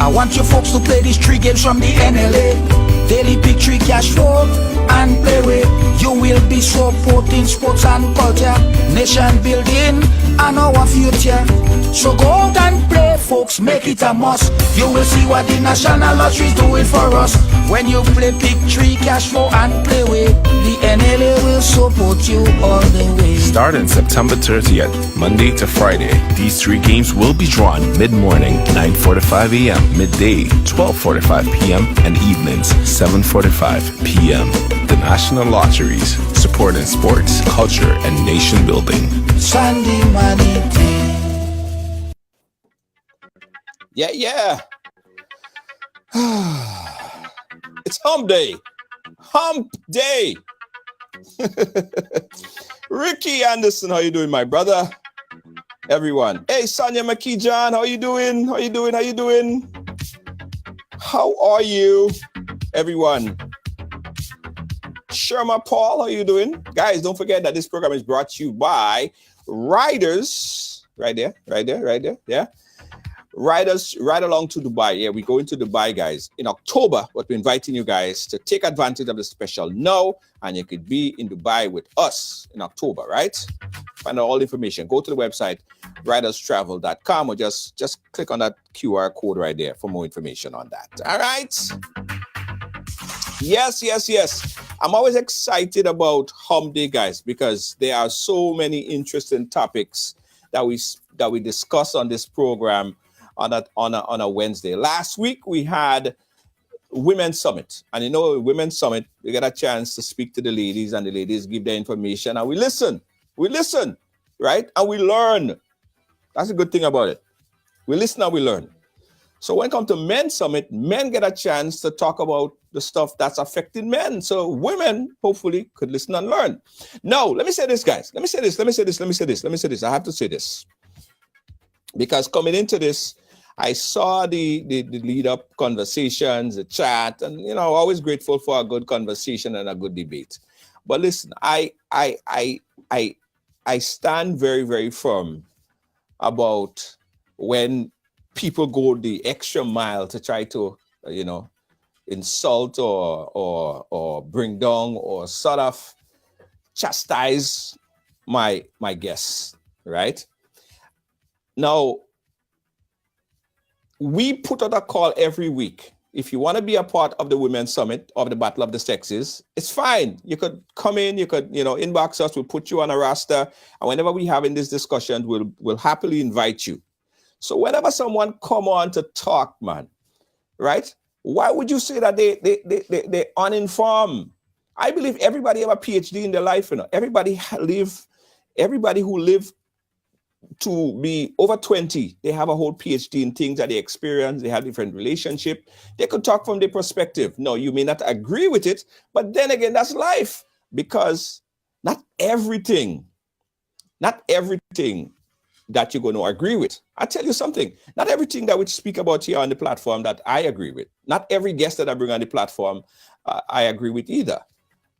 I want you folks to play these 3 games from the NLA. Daily pick 3 cash flow and play with. You will be supporting sports and culture, nation building and our future. So go out and play, folks, make it a must. You will see what the National Lottery is doing for us. When you play pick 3 cash flow and play with, the NLA will support you all the way. Starting September 30th, Monday to Friday, these 3 games will be drawn mid-morning, 9:45 a.m., midday, 12:45 p.m., and evenings, 7:45 p.m. The National Lotteries, supporting sports, culture, and nation building. Sunday money day. Yeah. It's hump day. Hump day. Ricky Anderson, how you doing, my brother? Everyone. Hey, Sonia McKee-John, how you doing? How are you? Everyone. Sherma Paul, how you doing? Guys, don't forget that this program is brought to you by Riders. Right there. Yeah. Riders right along to Dubai. Yeah, we're going to Dubai, guys, in October, but we're inviting you guys to take advantage of the special now, and you could be in Dubai with us in October, right? Find out all the information. Go to the website, riderstravel.com, or just click on that QR code right there for more information on that. All right? Yes. I'm always excited about Hump Day, guys, because there are so many interesting topics that we discuss on this program on a Wednesday. Last week we had Women's Summit, and Women's Summit, we get a chance to speak to the ladies, and the ladies give their information, and we listen, right? And we learn. That's a good thing about it. We listen and we learn. So when it comes to Men's Summit, men get a chance to talk about the stuff that's affecting men. So women hopefully could listen and learn. Now, let me say this, guys. Let me say this. I have to say this. Because coming into this, I saw the lead up conversations, the chat, and always grateful for a good conversation and a good debate. But listen, I stand very, very firm about when people go the extra mile to try to, insult or bring down or sort of chastise my guests, right? Now, we put out a call every week. If you want to be a part of the Women's Summit of the Battle of the Sexes, it's fine. You could come in, you could, inbox us, we'll put you on a roster. And whenever we have in this discussion, we'll happily invite you. So whenever someone come on to talk, man, right? Why would you say that they're uninformed? I believe everybody have a PhD in their life, Everybody who live to be over 20, they have a whole PhD in things that they experience. They have different relationship. They could talk from their perspective. No, you may not agree with it, but then again, that's life, because not everything that you're going to agree with. I tell you something, not everything that we speak about here on the platform that I agree with. Not every guest that I bring on the platform I agree with either.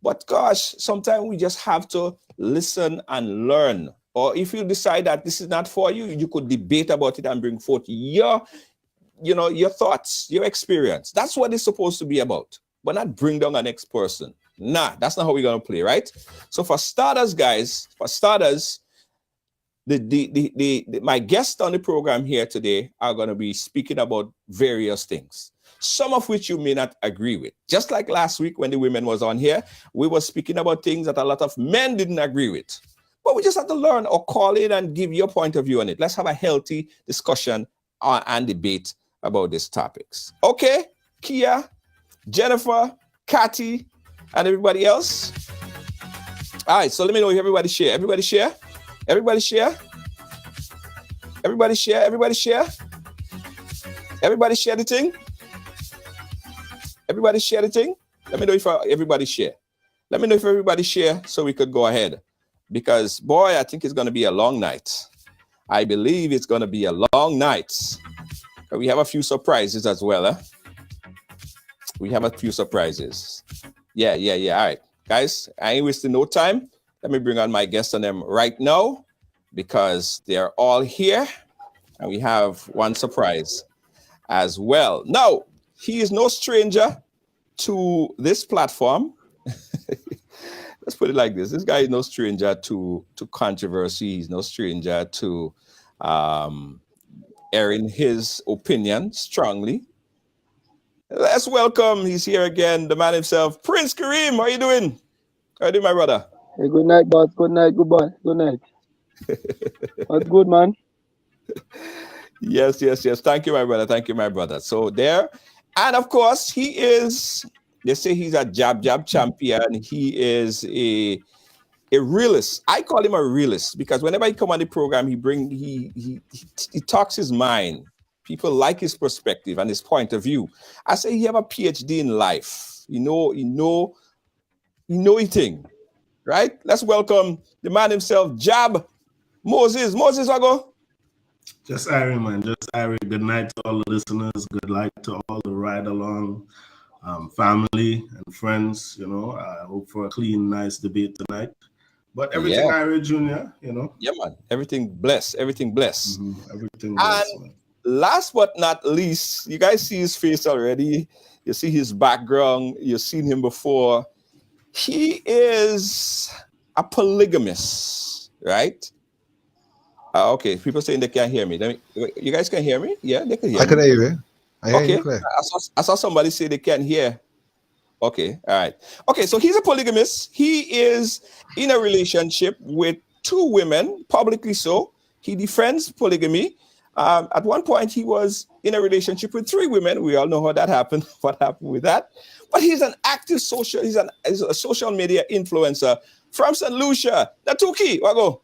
But gosh, sometimes we just have to listen and learn. Or if you decide that this is not for you, you could debate about it and bring forth your thoughts, your experience. That's what it's supposed to be about. But not bring down an next person. Nah, that's not how we're going to play, right? So for starters, guys, my guests on the program here today are going to be speaking about various things, some of which you may not agree with. Just like last week when the women was on here, we were speaking about things that a lot of men didn't agree with. But we just have to learn or call in and give your point of view on it. Let's have a healthy discussion and debate about these topics. Okay, Kia, Jennifer, Kathy, and everybody else. All right, so let me know if everybody share. Everybody share? Everybody share? Everybody share? Everybody share? Everybody share the thing? Everybody share the thing? Let me know if everybody share. Let me know if everybody share so we could go ahead. Because, boy, I think it's going to be a long night. I believe it's going to be a long night. We have a few surprises as well. Huh? We have a few surprises. Yeah. All right. Guys, I ain't wasting no time. Let me bring on my guests on them right now because they're all here. And we have one surprise as well. Now, he is no stranger to this platform. Let's put it like this. This guy is no stranger to controversy. He's no stranger to airing his opinion strongly. Let's welcome, he's here again, the man himself, Prince Kareem. How you doing? How you doing, my brother? Hey, good night, boss. Good night, good boy. Good night. What's good, man? Yes. Thank you, my brother. Thank you, my brother. So there, and of course, he is, they say he's a jab champion. He is a realist. I call him a realist because whenever he come on the program, he talks his mind. People like his perspective and his point of view. I say he have a PhD in life. He know eating, right? Let's welcome the man himself, Jab Moses. Moses, I go. Just Irie, man. Just Irie. Good night to all the listeners. Good night to all the ride along family and friends. You know, I hope for a clean, nice debate tonight. But everything Irie Jr., you know. Yeah, man. Everything blessed. Everything blessed. Everything blessed, and man. Last but not least, you guys see his face already. You see his background. You've seen him before. He is a polygamist, right? Okay, people saying they can't hear me. You guys can hear me? Yeah, they can hear me. I can hear you. I hear you clear. I saw somebody say they can't hear. Okay, all right. Okay, so he's a polygamist. He is in a relationship with 2 women, publicly so. He defends polygamy. At one point, he was in a relationship with 3 women. We all know how that happened, what happened with that. But he's an active he's a social media influencer from St. Lucia. Natuki, Wago.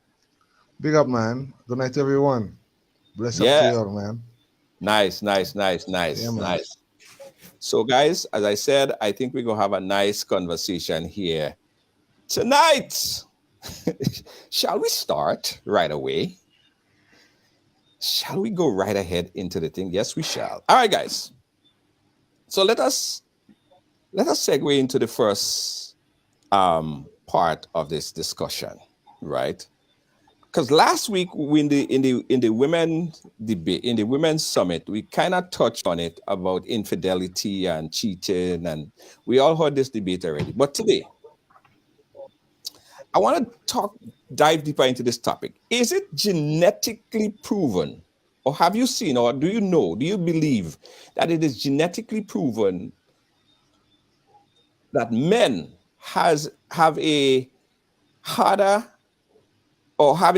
Big up, man. Good night to everyone. Bless up to you all, man. Nice. Yeah, Nice. So, guys, as I said, I think we're going to have a nice conversation here tonight. Shall we start right away? Shall we go right ahead into the thing? Yes, we shall. All right, guys. So let us segue into the first part of this discussion, right? Because last week in the women's debate, in the women's summit, we kind of touched on it about infidelity and cheating, and we all heard this debate already. But today, I want to dive deeper into this topic. Is it genetically proven, or have you seen, or do you believe that it is genetically proven that men have a harder, or have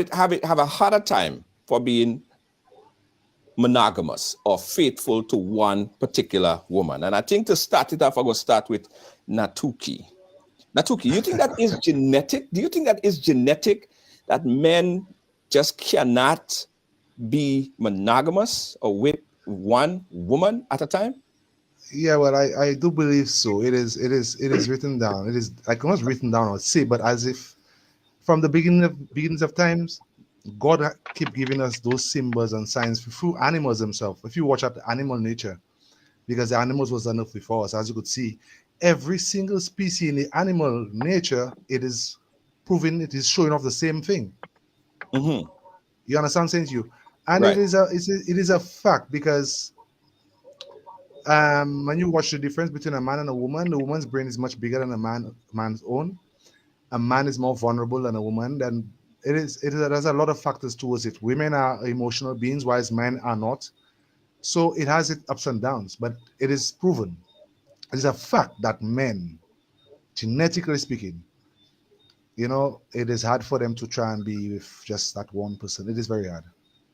a harder time for being monogamous or faithful to one particular woman? And I think to start it off, I'm going to start with Natuki. Natuki, you think that is genetic? Do you think that is genetic, that men just cannot be monogamous or with one woman at a time? Yeah, well, I do believe so. It is written down. It is like not written down, I would say, but as if from the beginnings of times, God keep giving us those symbols and signs through animals themselves. If you watch out the animal nature, because the animals was enough before us, as you could see, every single species in the animal nature, it is proving, it is showing off the same thing. Mm-hmm. You understand what I'm saying to you? And Right. it is a fact, because when you watch the difference between a man and a woman, the woman's brain is much bigger than a man's own. A man is more vulnerable than a woman. Then there's a lot of factors towards it. Women are emotional beings, whilst men are not. So it has its ups and downs, but it is proven. It is a fact that men, genetically speaking, you know, it is hard for them to try and be with just that one person. It is very hard.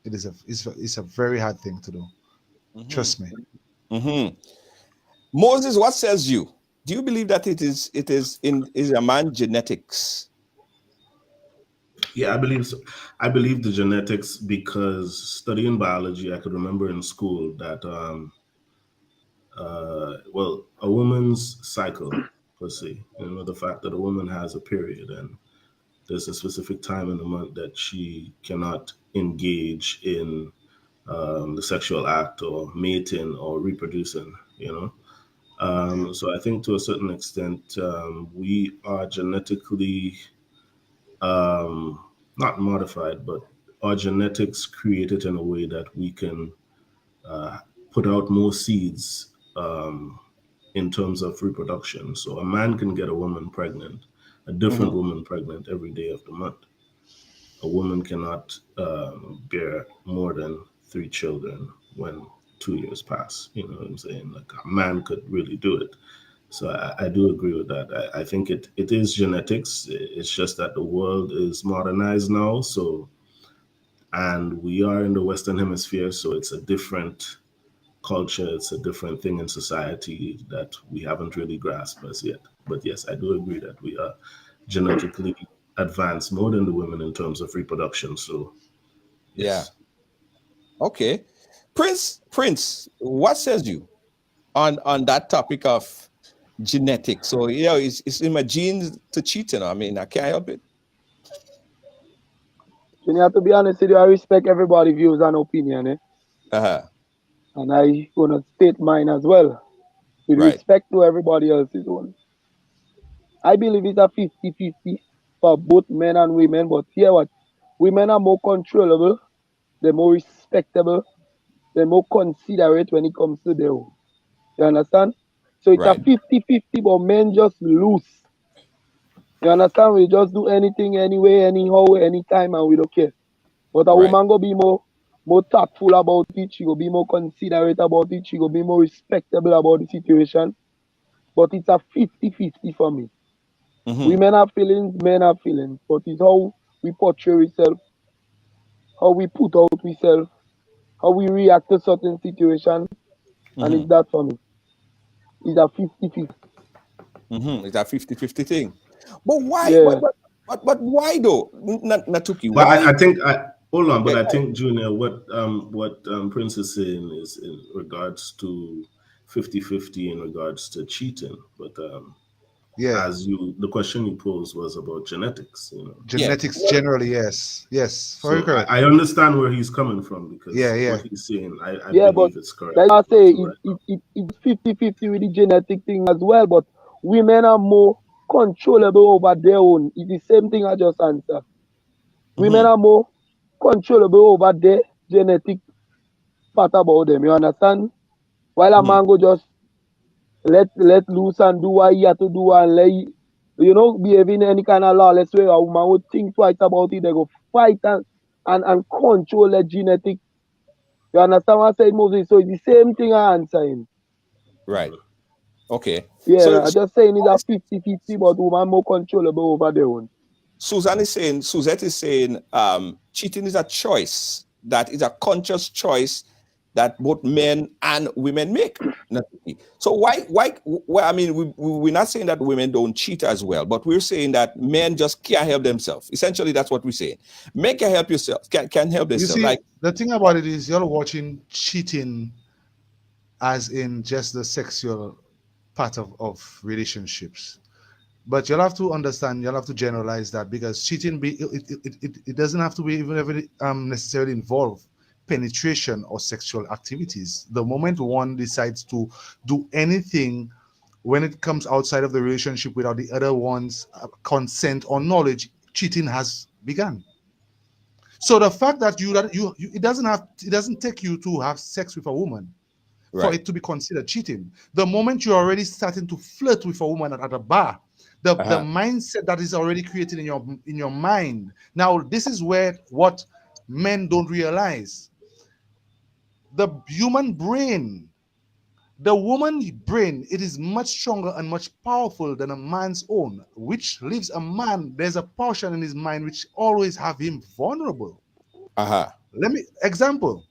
It's a very hard thing to do. Mm-hmm. Trust me. Mm-hmm. Moses, what says you? Do you believe that it is a man's genetics? Yeah, I believe so. I believe the genetics, because studying biology, I could remember in school that a woman's cycle per se. You know, the fact that a woman has a period and there's a specific time in the month that she cannot engage in the sexual act or mating or reproducing, you know. So I think to a certain extent, we are genetically not modified, but our genetics created in a way that we can put out more seeds in terms of reproduction. So a man can get a woman pregnant, a different woman pregnant every day of the month. A woman cannot bear more than 3 children when 2 years pass. You know what I'm saying? Like a man could really do it. So I do agree with that. I think it is genetics. It's just that the world is modernized now. So, and we are in the Western Hemisphere, so it's a different culture. It's a different thing in society that we haven't really grasped as yet. But yes, I do agree that we are genetically advanced more than the women in terms of reproduction. So, yes. Yeah. Okay. Prince, what says you on that topic of genetics? So, you know, it's in my genes to cheat, you know. I mean, I can't help it. You have to be honest with you, I respect everybody's views and opinion, eh? Uh-huh. And I gonna state mine as well. With Right. respect to everybody else's own. I believe it's a 50-50 for both men and women, but hear what? Women are more controllable, they're more respectable, they're more considerate when it comes to their own. You understand? So it's Right. a 50-50, but men just loose. You understand? We just do anything, anyway, anyhow, anytime, and we don't care. But a Right. woman go be more thoughtful about it, she go be more considerate about it, she go be more respectable about the situation. But it's a 50-50 for me. Women have feelings, men have feelings, but it's how we portray ourselves, how we put out ourselves, how we react to certain situations, and it's that for me. It's a 50-50. It's a 50-50 thing. But why? Yeah. But why though, Natuki? But Why? I think hold on. But Yeah. I think Junior, what Prince is saying is in regards to 50-50 in regards to cheating. But Yeah. as the question you posed was about genetics. You know, Genetics generally, yes. Very so correct. I understand where he's coming from because Yeah. what he's saying, I Yeah, believe but it's correct. like I say, Right. it's 50-50 with the genetic thing as well, but women are more controllable over their own. It's the same thing I just answered. Women are more controllable over their genetic part about them, you understand? While a man go just let loose and do what he have to do and behave in any kind of lawless way. A woman would think twice about it, they go fight and control the genetic. You understand what I said, Moses? So it's the same thing I answering. Right. Okay. Yeah, So I'm just saying it's a 50-50, but woman more controllable over their own. Suzette is saying cheating is a choice, that is a conscious choice that both men and women make. So why I mean, we're not saying that women don't cheat as well, but we're saying that men just can't help themselves. Essentially, that's what we're saying. Men can help yourself, can help You themselves. see, Like, the thing about it is you're watching cheating as in just the sexual part of relationships. But you'll have to understand, you'll have to generalize that because cheating it doesn't have to be even necessarily involve penetration or sexual activities. The moment one decides to do anything when it comes outside of the relationship without the other one's consent or knowledge, cheating has begun. So the fact that it doesn't take you to have sex with a woman for right. it to be considered cheating. The moment you're already starting to flirt with a woman at a bar, the mindset that is already created in your mind. Now, this is where what men don't realize. The human brain, the woman's brain, it is much stronger and much powerful than a man's own, which leaves a man, there's a portion in his mind which always have him vulnerable. Example.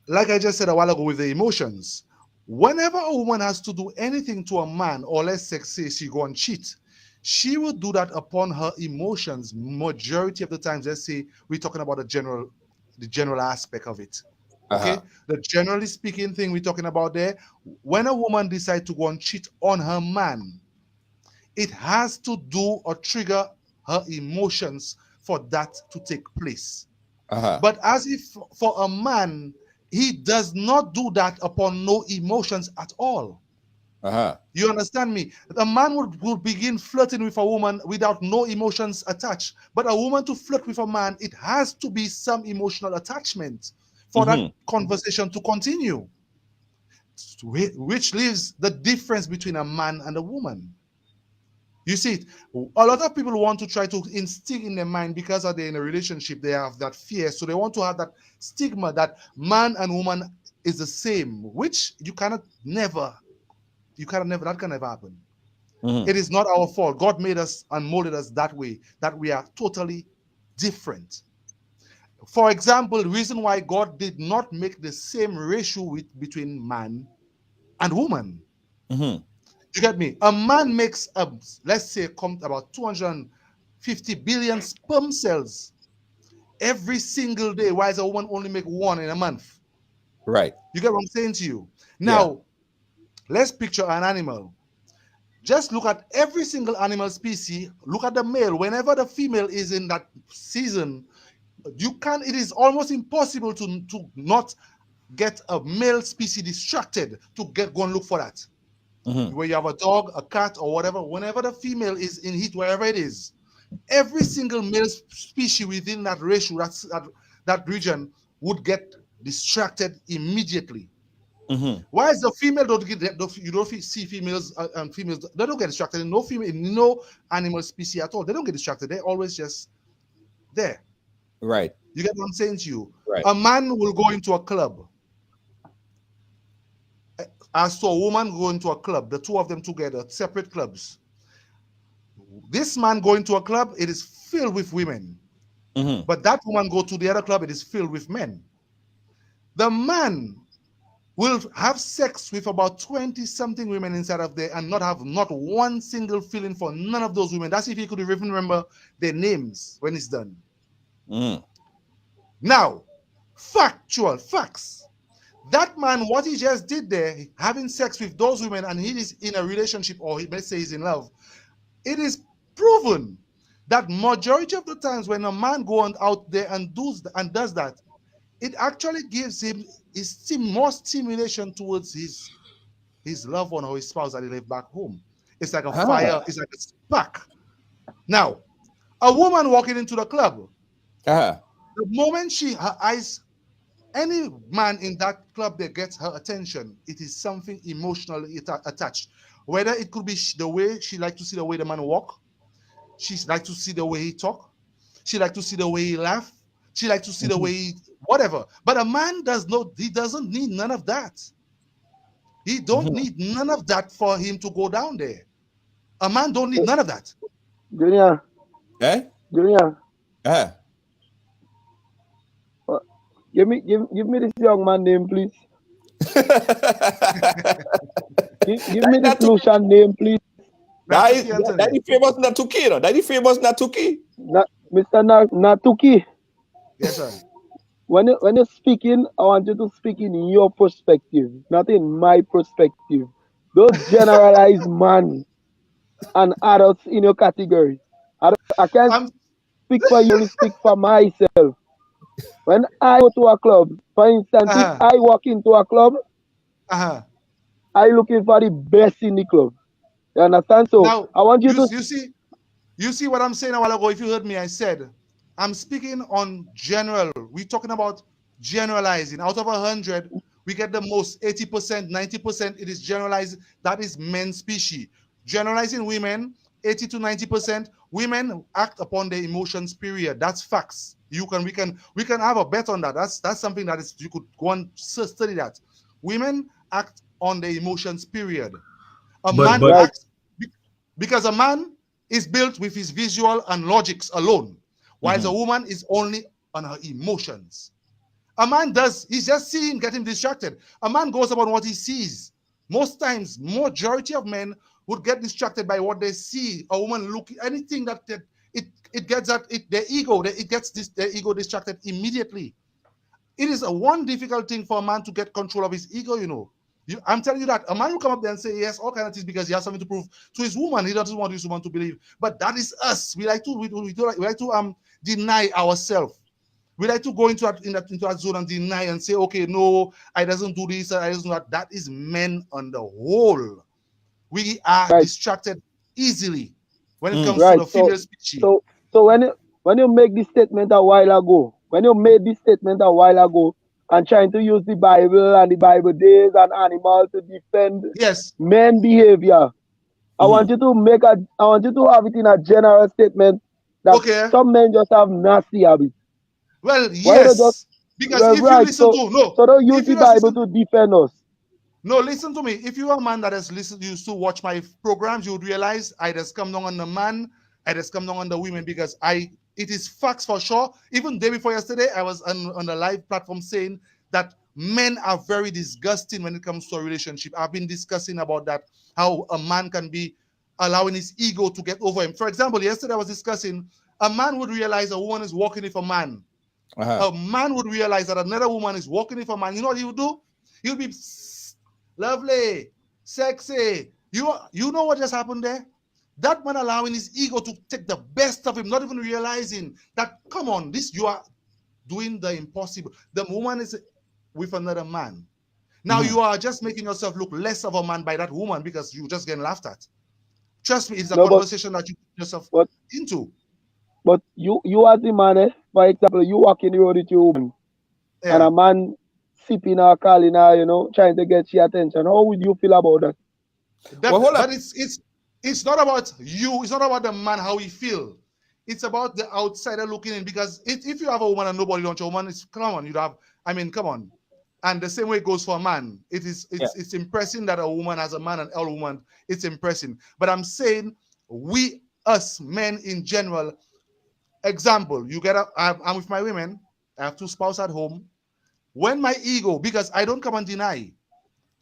Like I just said a while ago with the emotions, whenever a woman has to do anything to a man, or let's say she go and cheat, she will do that upon her emotions. Majority of the times, let's say we're talking about the general aspect of it. Okay, the generally speaking thing we're talking about there, when a woman decides to go and cheat on her man, it has to do or trigger her emotions for that to take place. But as if for a man, he does not do that upon no emotions at all. You understand me? A man would begin flirting with a woman without no emotions attached. But a woman to flirt with a man, it has to be some emotional attachment for that conversation to continue, which leaves the difference between a man and a woman. You see it. A lot of people want to try to instill in their mind, because they're in a relationship, they have that fear. So they want to have that stigma that man and woman is the same, which that can never happen. It is not our fault. God made us and molded us that way, that we are totally different. For example, the reason why God did not make the same ratio between man and woman. You get me? A man makes, let's say, about 250 billion sperm cells every single day, while a woman only make one in a month. Right. You get what I'm saying to you? Now, let's picture an animal. Just look at every single animal species. Look at the male. Whenever the female is in that season, it is almost impossible to not get a male species distracted to go and look for that. Where you have a dog, a cat, or whatever, whenever the female is in heat, wherever it is, every single male species within that ratio, that region, would get distracted immediately. Why is the female you don't see females and females, they don't get distracted. No animal species at all, they don't get distracted. They're always just there. Right. You get what I'm saying to you? Right. A man will go into a club. As to a woman going to a club, the two of them together, separate clubs. This man going to a club, it is filled with women. But that woman go to the other club, it is filled with men. The man will have sex with about 20-something women inside of there and not have not one single feeling for none of those women. That's if he could even remember their names when it's done. Now, facts. That man, what he just did there, having sex with those women, and he is in a relationship, or let's say he's in love, it is proven that majority of the times when a man goes out there and does that, it actually gives him more stimulation towards his loved one or his spouse that he left back home. It's like a fire, it's like a spark. Now, a woman walking into the club, the moment her eyes, any man in that club that gets her attention, it is something emotionally attached. Whether it could be the way she likes to see the way the man walk, she likes to see the way he talk, she likes to see the way he laugh, she likes to see the way he whatever. But a man doesn't need none of that. He don't need none of that for him to go down there. A man don't need none of that. Junior. Junior. Give me this young man name, please. give me this Lucian name, please. That is famous Natuki, no? That is famous Natuki. Mr. Natuki. Yes, sir. When you're speaking, I want you to speak in your perspective, not in my perspective. Don't generalize man and adults in your category. I can't speak for you, only speak for myself. When I go to a club, for instance, if I walk into a club, I looking for the best in the club. You understand? So now, I want you to you see what I'm saying a while ago. If you heard me, I said I'm speaking on general. We're talking about generalizing. Out of 100, we get the most 80%, 90%. It is generalized. That is men's species. Generalizing women, 80 to 90%. Women act upon their emotions. Period. That's facts. We can have a bet on that. That's something that is, you could go and study that. Women act on their emotions. Period. Man acts because a man is built with his visual and logics alone, while a woman is only on her emotions. A man he's just seeing, getting distracted. A man goes about what he sees. Most times, majority of men would get distracted by what they see. A woman looking, anything that it gets their ego distracted immediately. It is a one difficult thing for a man to get control of his ego, you know. I'm telling you that a man will come up there and say yes, all kinds of things because he has something to prove to his woman. He doesn't want his woman to believe. But that is us. We like to deny ourselves. We like to go into that zone and deny and say, okay, no, I doesn't do this, I doesn't do that. That is men on the whole. We are distracted easily when it comes to the female species. So when you make this statement a while ago, and trying to use the Bible and the Bible days and animals to defend men behavior, I want you to have it in a general statement that some men just have nasty habits. Well, yes, because if you listen so don't use the Bible to defend us. No, listen to me. If you are a man that has used to watch my programs, you would realize I just come down on the man, I just come down on the women because it is facts for sure. Even day before yesterday, I was on the live platform saying that men are very disgusting when it comes to a relationship. I've been discussing about that, how a man can be allowing his ego to get over him. For example, yesterday I was discussing a man would realize a woman is walking with a man. A man would realize that another woman is walking with a man. You know what he would do? He would be lovely, sexy. You know what just happened there? That man allowing his ego to take the best of him, not even realizing that, come on, you are doing the impossible. The woman is with another man. Now you are just making yourself look less of a man by that woman because you just getting laughed at. Trust me, it's a conversation that you put yourself into. But you as a man, for example, you walk in the road with your woman, and a man sipping or calling her, trying to get your attention. How would you feel about that? But it's not about you. It's not about the man, how he feel. It's about the outsider looking in. Because if you have a woman and nobody wants your woman, come on. And the same way it goes for a man. It's impressing that a woman has a man and a woman. It's impressing. But I'm saying us men in general. Example, I'm with my women. I have 2 spouses at home. When my ego, because I don't come and deny,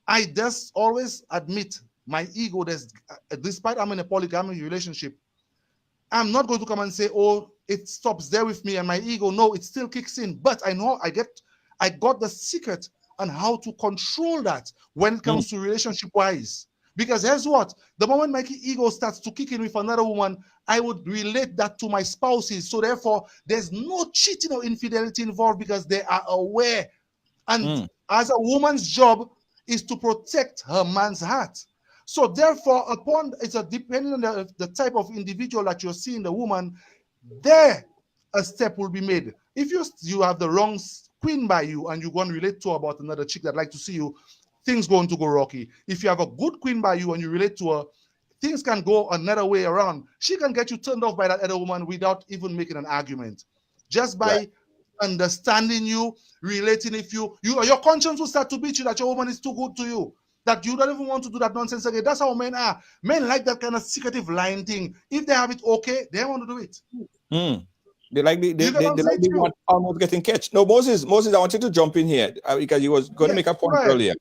I just always admit my ego, despite I'm in a polygamy relationship, I'm not going to come and say, oh, it stops there with me and my ego. No, it still kicks in. But I know I got the secret on how to control that when it comes to relationship-wise. Because here's what, the moment my ego starts to kick in with another woman, I would relate that to my spouses. So therefore, there's no cheating or infidelity involved because they are aware. And as a woman's job is to protect her man's heart. So therefore, depending on the type of individual that you're seeing, the woman, there a step will be made. If you have the wrong queen by you and you go and relate to her about another chick that like to see you, things going to go rocky. If you have a good queen by you and you relate to her, things can go another way around. She can get you turned off by that other woman without even making an argument. Just by understanding you, relating with you, your conscience will start to beat you that your woman is too good to you, that you don't even want to do that nonsense again. That's how men are. Men like that kind of secretive lying thing. If they have it okay, they want to do it. They like the almost getting catch. No, Moses, I want you to jump in here because you was going to make a point earlier.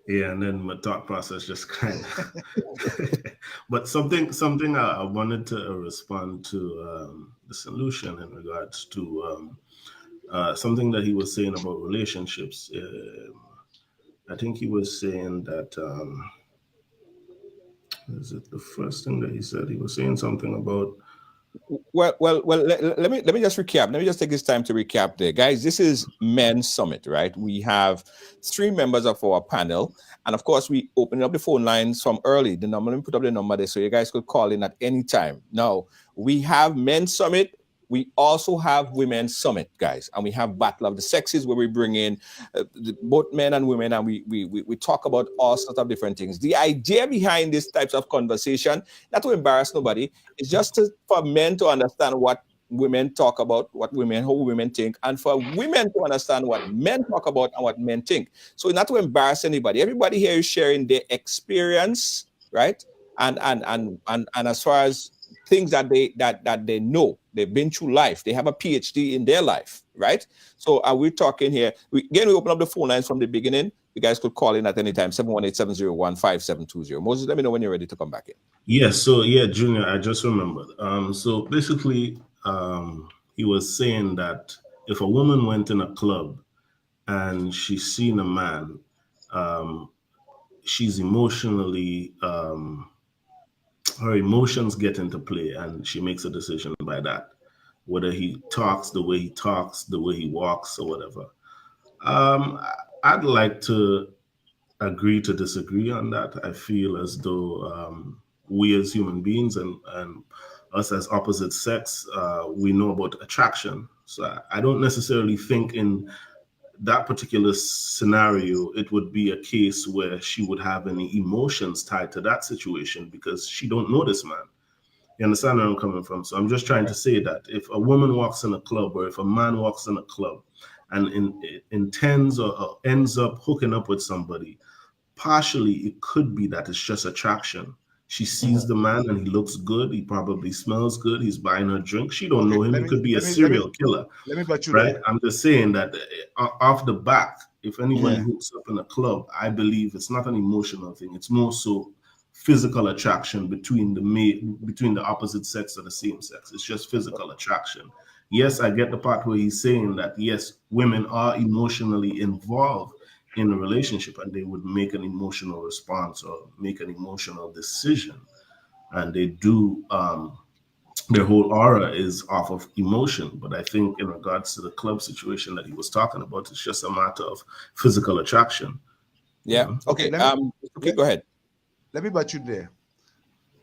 Yeah, and then my thought process just kind of. But something I wanted to respond to the solution in regards to something that he was saying about relationships. I think he was saying that. Is it the first thing that he said? He was saying something about. Well. Let me just recap. Let me just take this time to recap there, guys. This is Men's Summit, right? We have 3 members of our panel, and of course, we opened up the phone lines from early. The number, let me put up the number there so you guys could call in at any time. Now we have Men's Summit. We also have Women's Summit, guys, and we have Battle of the Sexes where we bring in both men and women, and we talk about all sorts of different things. The idea behind these types of conversation, not to embarrass nobody, is just for men to understand what women talk about, how women think, and for women to understand what men talk about and what men think. So not to embarrass anybody. Everybody here is sharing their experience, right? And as far as things that they know, they've been through life, they have a PhD in their life, right? So we're talking here. We open up the phone lines from the beginning. You guys could call in at any time, 718-701-5720. Moses, let me know when you're ready to come back in. Yes, so Junior, I just remembered. So basically, he was saying that if a woman went in a club and she's seen a man, she's emotionally, her emotions get into play, and she makes a decision by that, whether he talks, the way he talks, the way he walks, or whatever. I'd like to agree to disagree on that. I feel as though we as human beings and us as opposite sex, we know about attraction. So I don't necessarily think in that particular scenario, it would be a case where she would have any emotions tied to that situation because she don't know this man. You understand where I'm coming from? So I'm just trying to say that if a woman walks in a club or if a man walks in a club and intends or ends up hooking up with somebody, partially it could be that it's just attraction. She sees the man and he looks good. He probably smells good. He's buying her drink. She don't know him. He could be a serial killer. Let me put you right? there. I'm just saying that off the back, if anybody hooks up in a club, I believe it's not an emotional thing. It's more so physical attraction between the opposite sex or the same sex. It's just physical attraction. Yes, I get the part where he's saying that, yes, women are emotionally involved in a relationship and they would make an emotional response or make an emotional decision. And they do, their whole aura is off of emotion. But I think in regards to the club situation that he was talking about, it's just a matter of physical attraction. Yeah. Okay. Okay, go ahead. Let me put you there.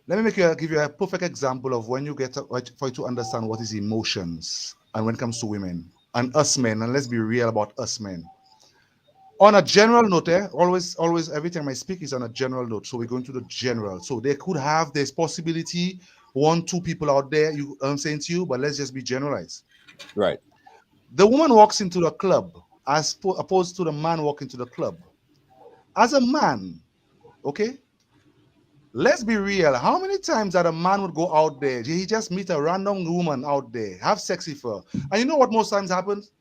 Let me give you a perfect example of when you get for you to understand what is emotions and when it comes to women and us men. And let's be real about us men. On a general note, always every time I speak is on a general note. So we're going to the general. So they could have this possibility, 1-2 people out there, I'm saying to you, but let's just be generalized. Right. The woman walks into the club as opposed to the man walking to the club. As a man, okay, let's be real. How many times that a man would go out there, he just meet a random woman out there, have sex with her, and you know what most times happens?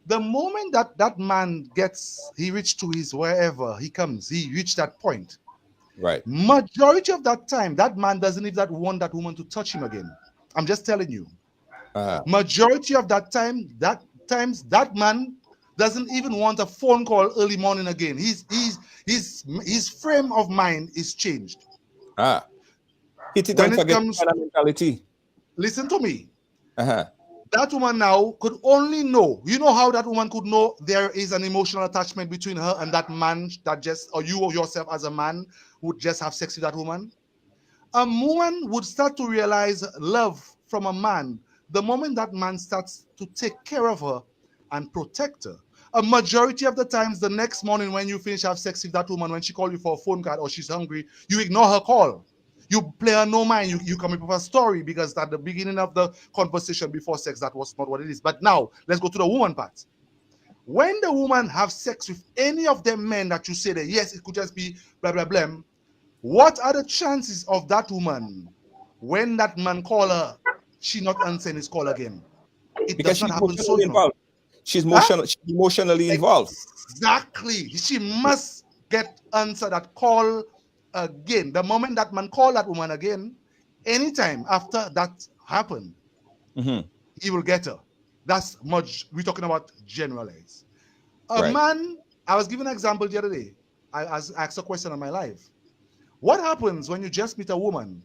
The moment that man he reached to his wherever he comes, he reached that point. Right. Majority of that time, that man doesn't even want that woman to touch him again. I'm just telling you. Majority of that time, that man doesn't even want a phone call early morning again. His frame of mind is changed. Hit it and forget mentality. Listen to me. That woman now could only know. You know how that woman could know there is an emotional attachment between her and that man or you or yourself as a man would just have sex with that woman? A woman would start to realize love from a man the moment that man starts to take care of her and protect her. A majority of the times, the next morning when you finish have sex with that woman, when she calls you for a phone call or she's hungry, you ignore her call. You play her no mind. You come up with a story because at the beginning of the conversation before sex, that was not what it is. But now, let's go to the woman part. When the woman have sex with any of them men that you say that, yes, it could just be blah, blah, blah, what are the chances of that woman, when that man call her, she not answering his call again? Because she's emotionally involved. She's emotionally involved. Exactly. She must get answer that call again. The moment that man call that woman again, anytime after that happened, he will get her. That's much. We're talking about generalized. A man, I was giving an example the other day. I asked a question on my live. What happens when you just meet a woman?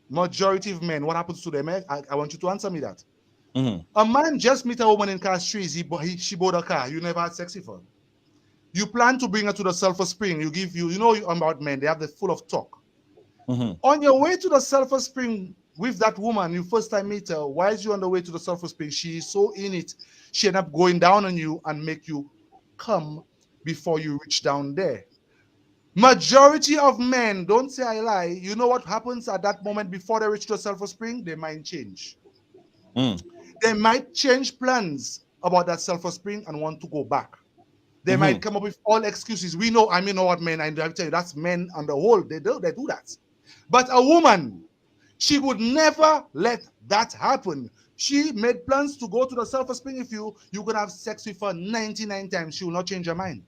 Majority of men, what happens to them? I want you to answer me that. A man just meet a woman in car streets. She bought a car. You never had sex with her. You plan to bring her to the Sulphur Spring. You know about men. They have the full of talk. On your way to the Sulphur Spring with that woman, you first time meet her. Why is you on the way to the Sulphur Spring? She is so in it. She end up going down on you and make you come before you reach down there. Majority of men, don't say I lie. You know what happens at that moment before they reach the Sulphur Spring? Their mind change. They might change plans about that Sulphur Spring and want to go back. They might come up with all excuses. We know, I mean, know what men, I tell you, that's men on the whole. They do that. But a woman, she would never let that happen. She made plans to go to the Sulphur Spring. If you could have sex with her 99 times, she will not change her mind.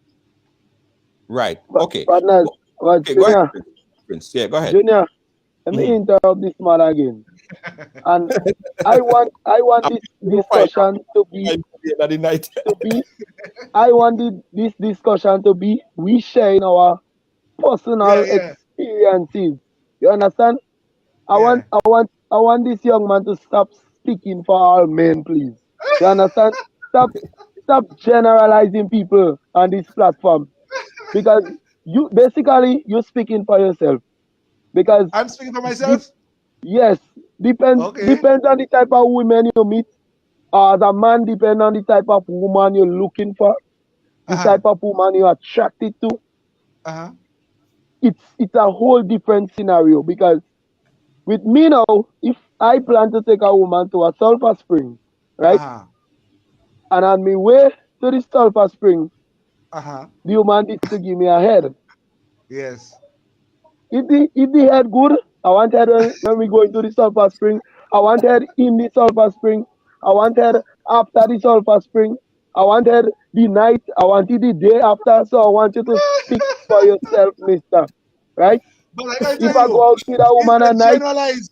Right. Okay. Partners, okay, go ahead, Prince. Yeah, go ahead. Junior, let me interrupt this man again. And I want this discussion to be I wanted this discussion to be we sharing our personal Yeah. experiences. You understand? I Yeah. want this young man to stop speaking for all men, please. You understand? Stop generalizing people on this platform because you're speaking for yourself. Because I'm speaking for de- myself. yes, Okay. depends on the type of women you meet. As a man, depend on the type of woman you're looking for, the Uh-huh. type of woman you're attracted to. Uh-huh. It's a whole different scenario because with me now, if I plan to take a woman to a sulfur spring, right, Uh-huh. and on my way to the sulfur spring, Uh-huh. the woman needs to give me a head. Yes. If the head good, I want head when we go into the sulfur spring. I want head in the sulfur spring. I want head after the sulfur spring. I want head the night. I want it the day after. So I want you to speak for yourself, mister. Right? But like I If tell I you, go out with a it's woman a at night, generalized,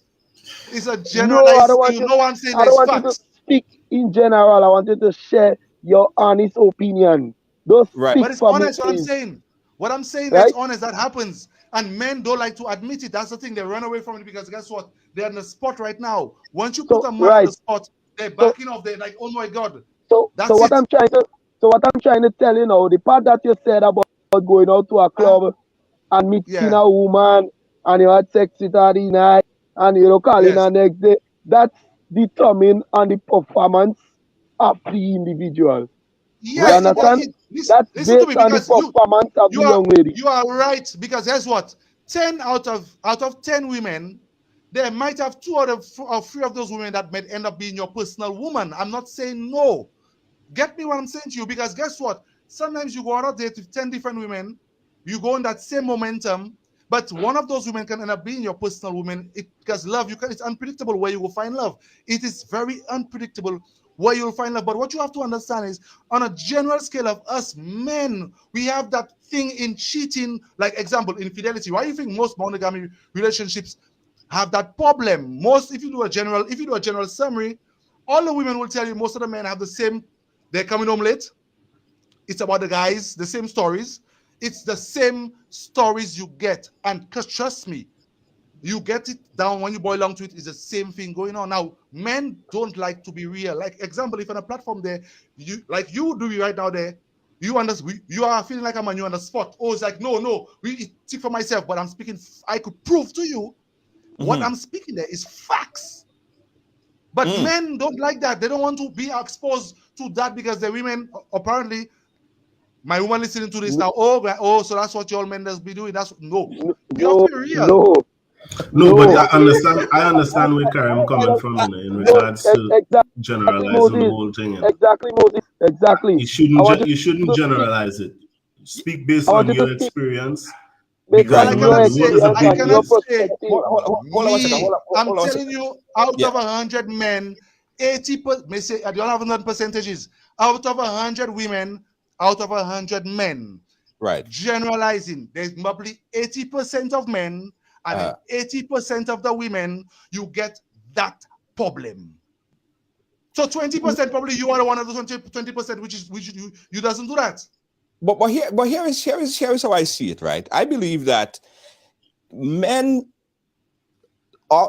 it's a no, I don't generalized want thing. you. No one saying I don't there's want you to facts. speak in general. I want you to share your honest opinion. Don't Right. speak But it's for me, honest what I'm please. saying. What I'm saying that's Right? honest, that happens. And men don't like to admit it. That's the thing. They run away from it because guess what? They're on the spot right now. Once you put So a man on the right. spot, they're So backing off. They're like, oh my God. so That's what it. I'm trying to tell you now, the part that you said about going out to a Huh? club and meeting Yeah. a woman and you had sex with her the night and you know calling Yes. her next day, that's determined on the performance of the individual. You Yes, understand? That's listen to based me on the because performance of you the are young lady. you are right. Because guess what? 10 out of 10 women, there might have two or three of those women that might end up being your personal woman. I'm not saying no. Get me what I'm saying to you? Because guess what? Sometimes you go on a date with 10 different women, you go on that same momentum, but one of those women can end up being your personal woman. Because love, it's unpredictable where you will find love. It is very unpredictable where you'll find love. But what you have to understand is, on a general scale of us men, we have that thing in cheating, like example, infidelity. Why do you think most monogamy relationships have that problem? If you do a general summary, all the women will tell you most of the men have the same. They're coming home late. It's about the guys, the same stories. It's the same stories you get. And trust me, you get it down when you boil down to it, it's the same thing going on. Now, men don't like to be real. Like, example, if on a platform there, you like you do right now there, you are feeling like a man, you're on the spot. Oh, it's like, no, we speak for myself, but I'm speaking, I could prove to you what I'm speaking there is facts. But men don't like that. They don't want to be exposed to that because the women, apparently, my woman listening to this now, so that's what your men does be doing. That's no. You have to be real. No, but No. I understand where Karim coming from in No, regards to exactly, generalizing the Moses. whole thing. Exactly, Moses. Exactly. You shouldn't To speak. generalize it. Speak based I want on you to your speak experience. based Well, Because I on your cannot the say, world is a experience I big and your cannot world. say, perspective. Hold on 1 second. I'm Hold on 1 telling second. you, out Yeah. of 100 men, 80%, may say, I don't have 100 percentages, out of 100 women, out of 100 men, Right. generalizing, there's probably 80% of men and 80% of the women, you get that problem. So 20% probably you are one of the 20%, which you doesn't do that. But here is how I see it, right? I believe that men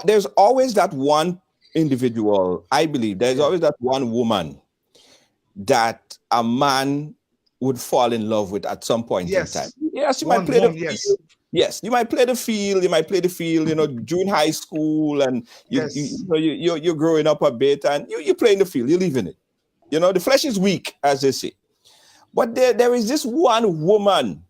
there's always that one individual. I believe there's always that one woman that a man would fall in love with at some point in time. Yes. Yes, you might play the field. Yes, you might play the field. You might play the field. You know, during high school, and you're growing up a bit, and you're playing the field. You're leaving it. You know, the flesh is weak, as they say. But there is this one woman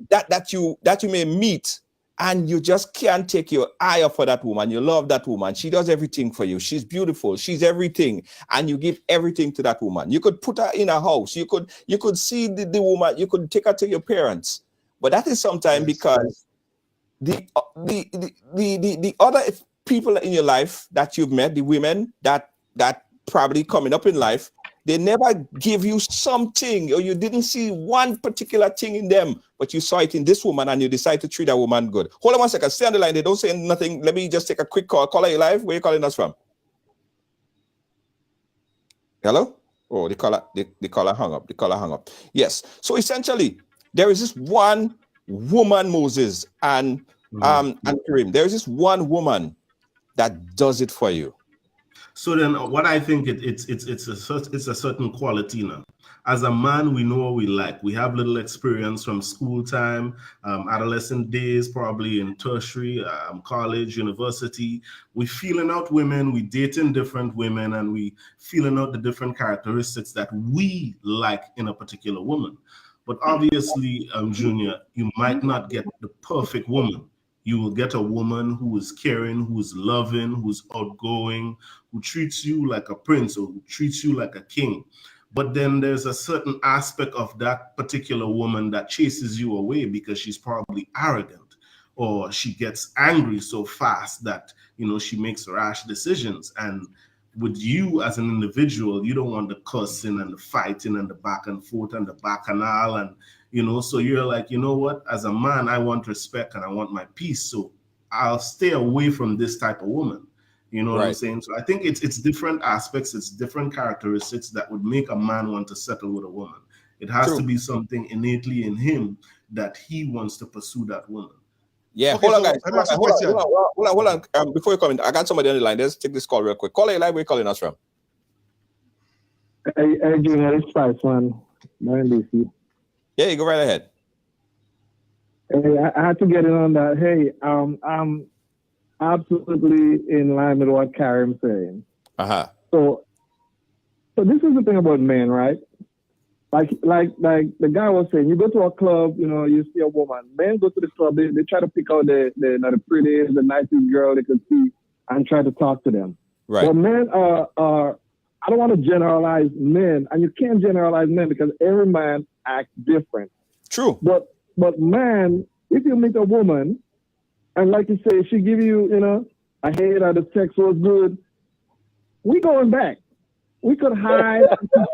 that you may meet, and you just can't take your eye off of that woman. You love that woman. She does everything for you. She's beautiful. She's everything, and you give everything to that woman. You could put her in a house. You could see the woman. You could take her to your parents. But that is sometimes because the other people in your life that you've met, the women that probably coming up in life, They never give you something, or you didn't see one particular thing in them, but you saw it in this woman and you decide to treat that woman good. Hold on one second. Stay on the line. They don't say nothing. Let me just take a quick call. Caller, you live? Where are you calling us from? Hello? Oh, the caller hung up. The caller hung up. Yes. So essentially, there is this one woman, Moses, and Kareem. There is this one woman that does it for you. So then, what I think it's a certain quality now. As a man, we know what we like. We have little experience from school time, adolescent days, probably in tertiary, college, university. We feeling out women, we dating different women, and we feeling out the different characteristics that we like in a particular woman. But obviously, Junior, you might not get the perfect woman. You will get a woman who is caring, who is loving, who's outgoing, who treats you like a prince or who treats you like a king. But then there's a certain aspect of that particular woman that chases you away because she's probably arrogant, or she gets angry so fast that, you know, she makes rash decisions. And with you as an individual, you don't want the cussing and the fighting and the back and forth and the bacchanal, and you know, so you're like, you know what, as a man, I want respect and I want my peace, so I'll stay away from this type of woman. You know what I'm saying? So I think it's different aspects, it's different characteristics that would make a man want to settle with a woman. It has to be something innately in him that he wants to pursue that woman. Yeah, Okay, hold on, so guys. let me ask you a question. Hold on. Before you come in, I got somebody on the line. Let's take this call real quick. Caller, you live? Where you calling us from? Hey, Junior, it's Spice-Man. DC. Yeah, you go right ahead. Hey, I had to get in on that. Hey, I'm absolutely in line with what Karim's saying. So this is the thing about men, right? Like the guy was saying, you go to a club, you know, you see a woman. Men go to the club, they try to pick out the prettiest, the nicest girl they could see and try to talk to them. Right. But men are I don't want to generalize men, and you can't generalize men because every man acts different. True. But man, if you meet a woman, and like you say, she give you, you know, a head or the sex was good, we going back. We could hide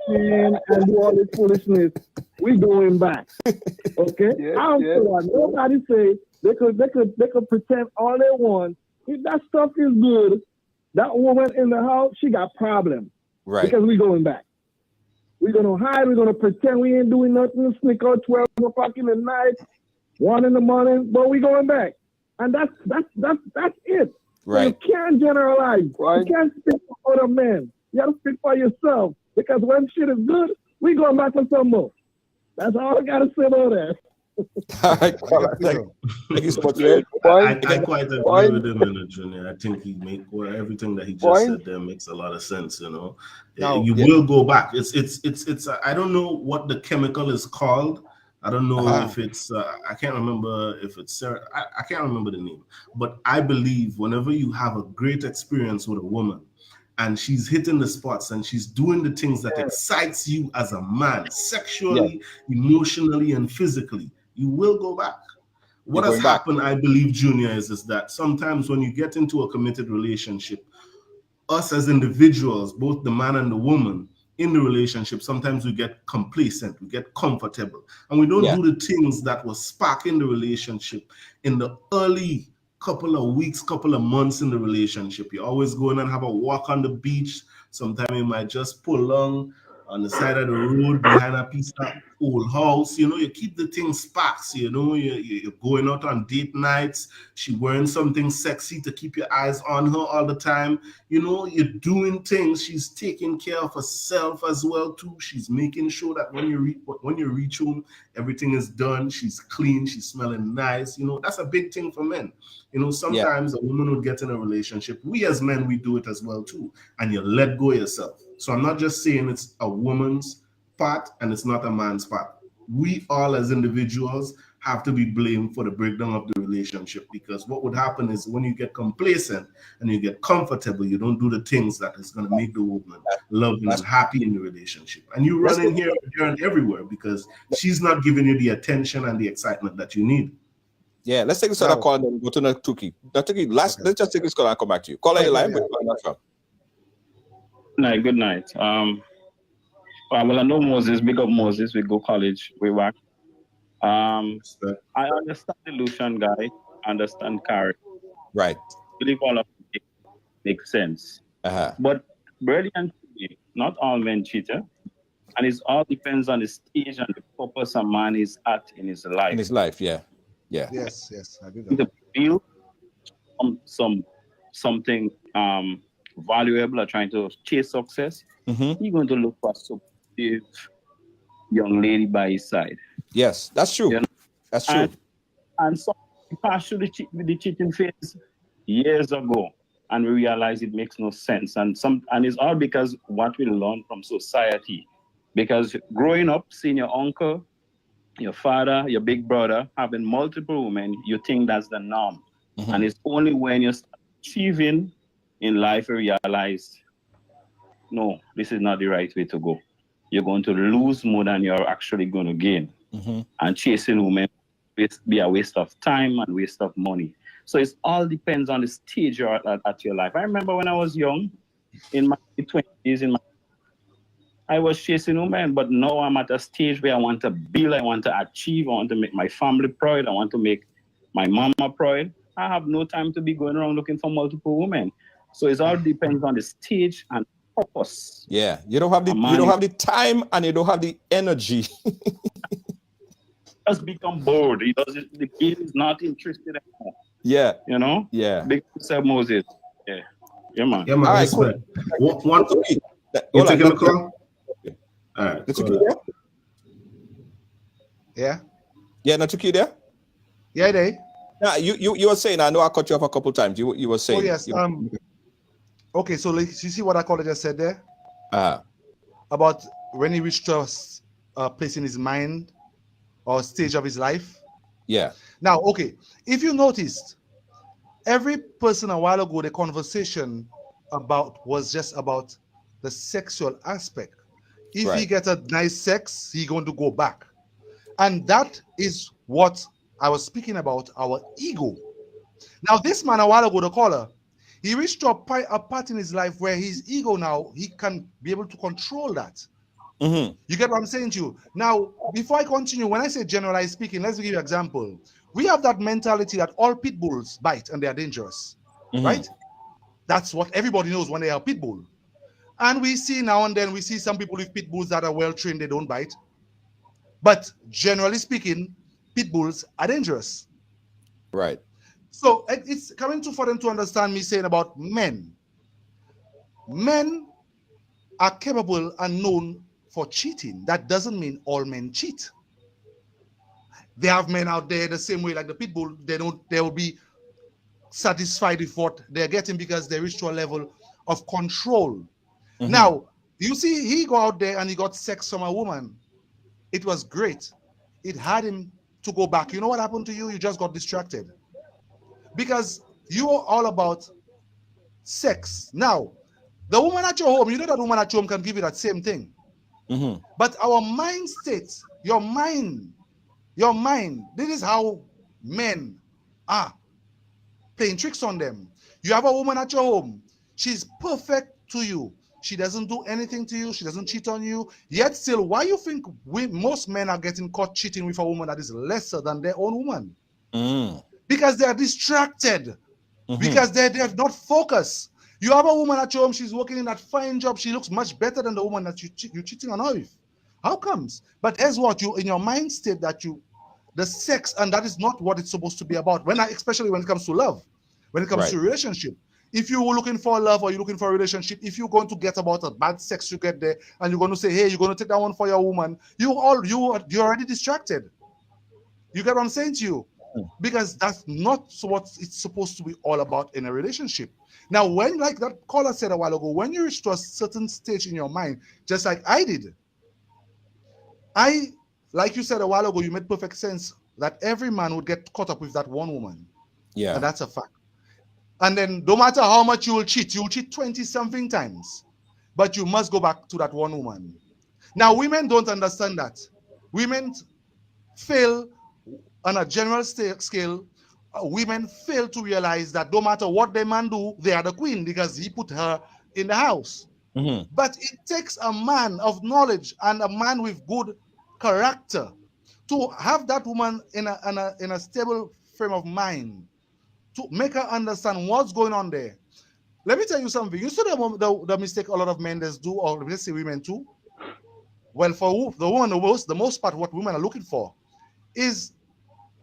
and do all this foolishness. We going back. Okay? Yes, I don't care what nobody say. They could pretend all they want. If that stuff is good, that woman in the house, she got problems. Right. Because we going back. We're gonna hide, we're gonna pretend we ain't doing nothing, sneak out 12 o'clock in the night, 1 in the morning, but we going back. And that's it. Right. So you can't generalize. Right. You can't speak for other men. You gotta speak for yourself. Because when shit is good, we going back for some more. That's all I gotta say about that. All right, thank you so much. I quite agree with him in it, Junior. I think everything that he just said there makes a lot of sense. You know, you will go back. It's. I don't know what the chemical is called. I don't know if it's. I can't remember if it's. I can't remember the name. But I believe whenever you have a great experience with a woman, and she's hitting the spots and she's doing the things that excites you as a man, sexually, emotionally, and physically, you will go back. What has happened, I believe, Junior, is that sometimes when you get into a committed relationship, us as individuals, both the man and the woman in the relationship, sometimes we get complacent, we get comfortable, and we don't do the things that was sparking the relationship in the early couple of weeks, couple of months in the relationship. You're always going and have a walk on the beach. Sometimes you might just pull along on the side of the road behind a piece of old house. You know, you keep the thing sparks. You know, you're going out on date nights. She wearing something sexy to keep your eyes on her all the time. You know, you're doing things. She's taking care of herself as well too. She's making sure that when you reach home, everything is done. She's clean. She's smelling nice. You know, that's a big thing for men. You know, sometimes a woman would get in a relationship. We as men, we do it as well too. And you let go of yourself. So I'm not just saying it's a woman's part and it's not a man's part. We all as individuals have to be blamed for the breakdown of the relationship, because what would happen is when you get complacent and you get comfortable, you don't do the things that is going to make the woman loving and happy in the relationship. And you run in here and everywhere because she's not giving you the attention and the excitement that you need. Yeah, let's take this other call and then go to Natuki. Natuki, let's just take this call and come back to you. Call your line. Night, good night. Well, I know Moses, big up Moses, we go college way back. I understand the Lucian guy, understand Carrie. Right. I believe all of it makes sense. But really and truly, not all men cheat, and it all depends on the stage and the purpose a man is at in his life. In his life, yeah. Yes, I do that. Feel something valuable or trying to chase success, you're going to look for a supportive young lady by his side. Yes, that's true. You know? That's true. And some passed through the cheating phase years ago, and we realize it makes no sense. And it's all because what we learn from society. Because growing up, seeing your uncle, your father, your big brother having multiple women, you think that's the norm. And it's only when you start achieving in life you realize, no, this is not the right way to go. You're going to lose more than you're actually going to gain. And chasing women be a waste of time and waste of money. So it all depends on the stage you're at your life. I remember when I was young, in my 20s, I was chasing women, but now I'm at a stage where I want to build, I want to achieve, I want to make my family proud, I want to make my mama proud. I have no time to be going around looking for multiple women. So it all depends on the stage and purpose. Yeah, you don't have the time and you don't have the energy. Just become bored. The kid is not interested anymore. Yeah. You know? Yeah. Big Sir Moses. Yeah. Yeah, man. Yeah, man. All right, cool. You taking the call? All right. Yeah. Yeah, Natuki there? Yeah, they. Yeah, you were saying, I know I cut you off a couple times. You were saying. Oh, yes. Okay, so like, you see what I call it just said there? About when he reached a place in his mind or stage of his life. Yeah. Now, okay, if you noticed, every person a while ago, the conversation was just about the sexual aspect. If he gets a nice sex, he's going to go back. And that is what I was speaking about, our ego. Now, this man a while ago, the caller, he reached to a part in his life where his ego now, he can be able to control that. You get what I'm saying to you? Now, before I continue, when I say generalized speaking, let's give you an example. We have that mentality that all pit bulls bite and they are dangerous, right? That's what everybody knows when they are pit bull. And we see now and then, we see some people with pit bulls that are well-trained, they don't bite. But generally speaking, pit bulls are dangerous. Right. So it's coming for them to understand me saying about men. Men are capable and known for cheating. That doesn't mean all men cheat. They have men out there the same way like the pit bull. They will be satisfied with what they're getting because they reach to a level of control. Now, you see, he go out there and he got sex from a woman. It was great. It had him to go back. You know what happened to you? You just got distracted. Because you are all about sex. Now, the woman at your home, you know that woman at your home can give you that same thing. But our mind state, your mind, this is how men are playing tricks on them. You have a woman at your home. She's perfect to you. She doesn't do anything to you. She doesn't cheat on you. Yet still, why you think most men are getting caught cheating with a woman that is lesser than their own woman? Because they are distracted. Because they're not focused. You have a woman at your home, she's working in that fine job. She looks much better than the woman that you're cheating on her with. How comes? But as what you in your mind state that the sex, and that is not what it's supposed to be about. Especially when it comes to love, when it comes to relationship. If you were looking for love or you're looking for a relationship, if you're going to get about a bad sex you get there, and you're going to say, hey, you're going to take that one for your woman, you're already distracted. You get what I'm saying to you? Because that's not what it's supposed to be all about in a relationship. Now, when, like that caller said a while ago, when you reach to a certain stage in your mind, just like I did, like you said a while ago, you made perfect sense that every man would get caught up with that one woman. Yeah. And that's a fact. And then no matter how much you will cheat 20-something times, but you must go back to that one woman. Now, women don't understand that. Women fail on a general scale. Women fail to realize that no matter what their man do, they are the queen because he put her in the house. But it takes a man of knowledge and a man with good character to have that woman in a stable frame of mind, to make her understand what's going on there. Let me tell you something. You see the mistake a lot of men do, or let's say women too. Well, for the woman, the most part, what women are looking for is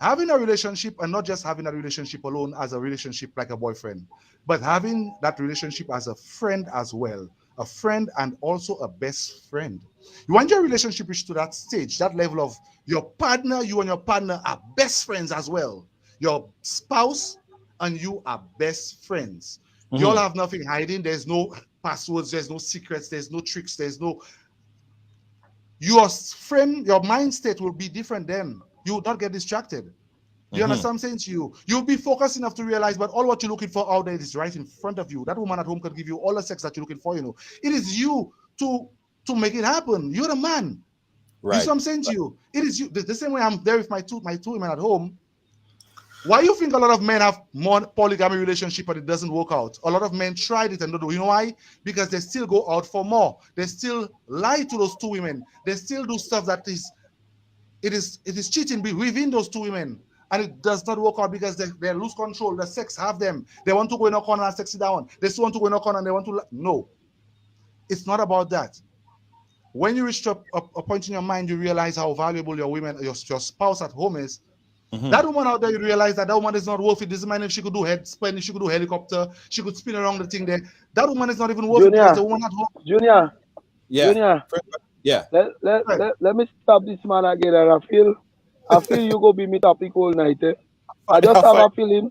having a relationship, and not just having a relationship alone as a relationship like a boyfriend, but having that relationship as a friend as well. A friend and also a best friend. You want your relationship reach to that stage, that level of your partner, you and your partner are best friends as well. Your spouse and you are best friends. You all have nothing hiding. There's no passwords, there's no secrets, there's no tricks, there's no... Your friend, your mind state will be different then. You will not get distracted. Do you understand what I'm saying to you? You'll be focused enough to realize, but all what you're looking for out there is right in front of you. That woman at home can give you all the sex that you're looking for, you know. It is you to make it happen. You're the man. Right. You see what I'm saying to you? It is you. The same way I'm there with my two women at home. Why you think a lot of men have more polygamy relationship but it doesn't work out? A lot of men tried it and don't do. You know why? Because they still go out for more. They still lie to those two women. They still do stuff that is cheating within those two women. And it does not work out because they lose control. The sex have them. They want to go in a corner and sex it down. They still want to go in a corner and they want to... No. It's not about that. When you reach a point in your mind, you realize how valuable your women, your spouse at home is. That woman out there, you realize that woman is not worth it. Doesn't matter if she could do head spin, if she could do helicopter, she could spin around the thing there. That woman is not even worth it because the woman at home. Junior. Yeah. Junior. Yeah. Let me stop this man again. And I feel you go be me topic all night. Eh? I just have a feeling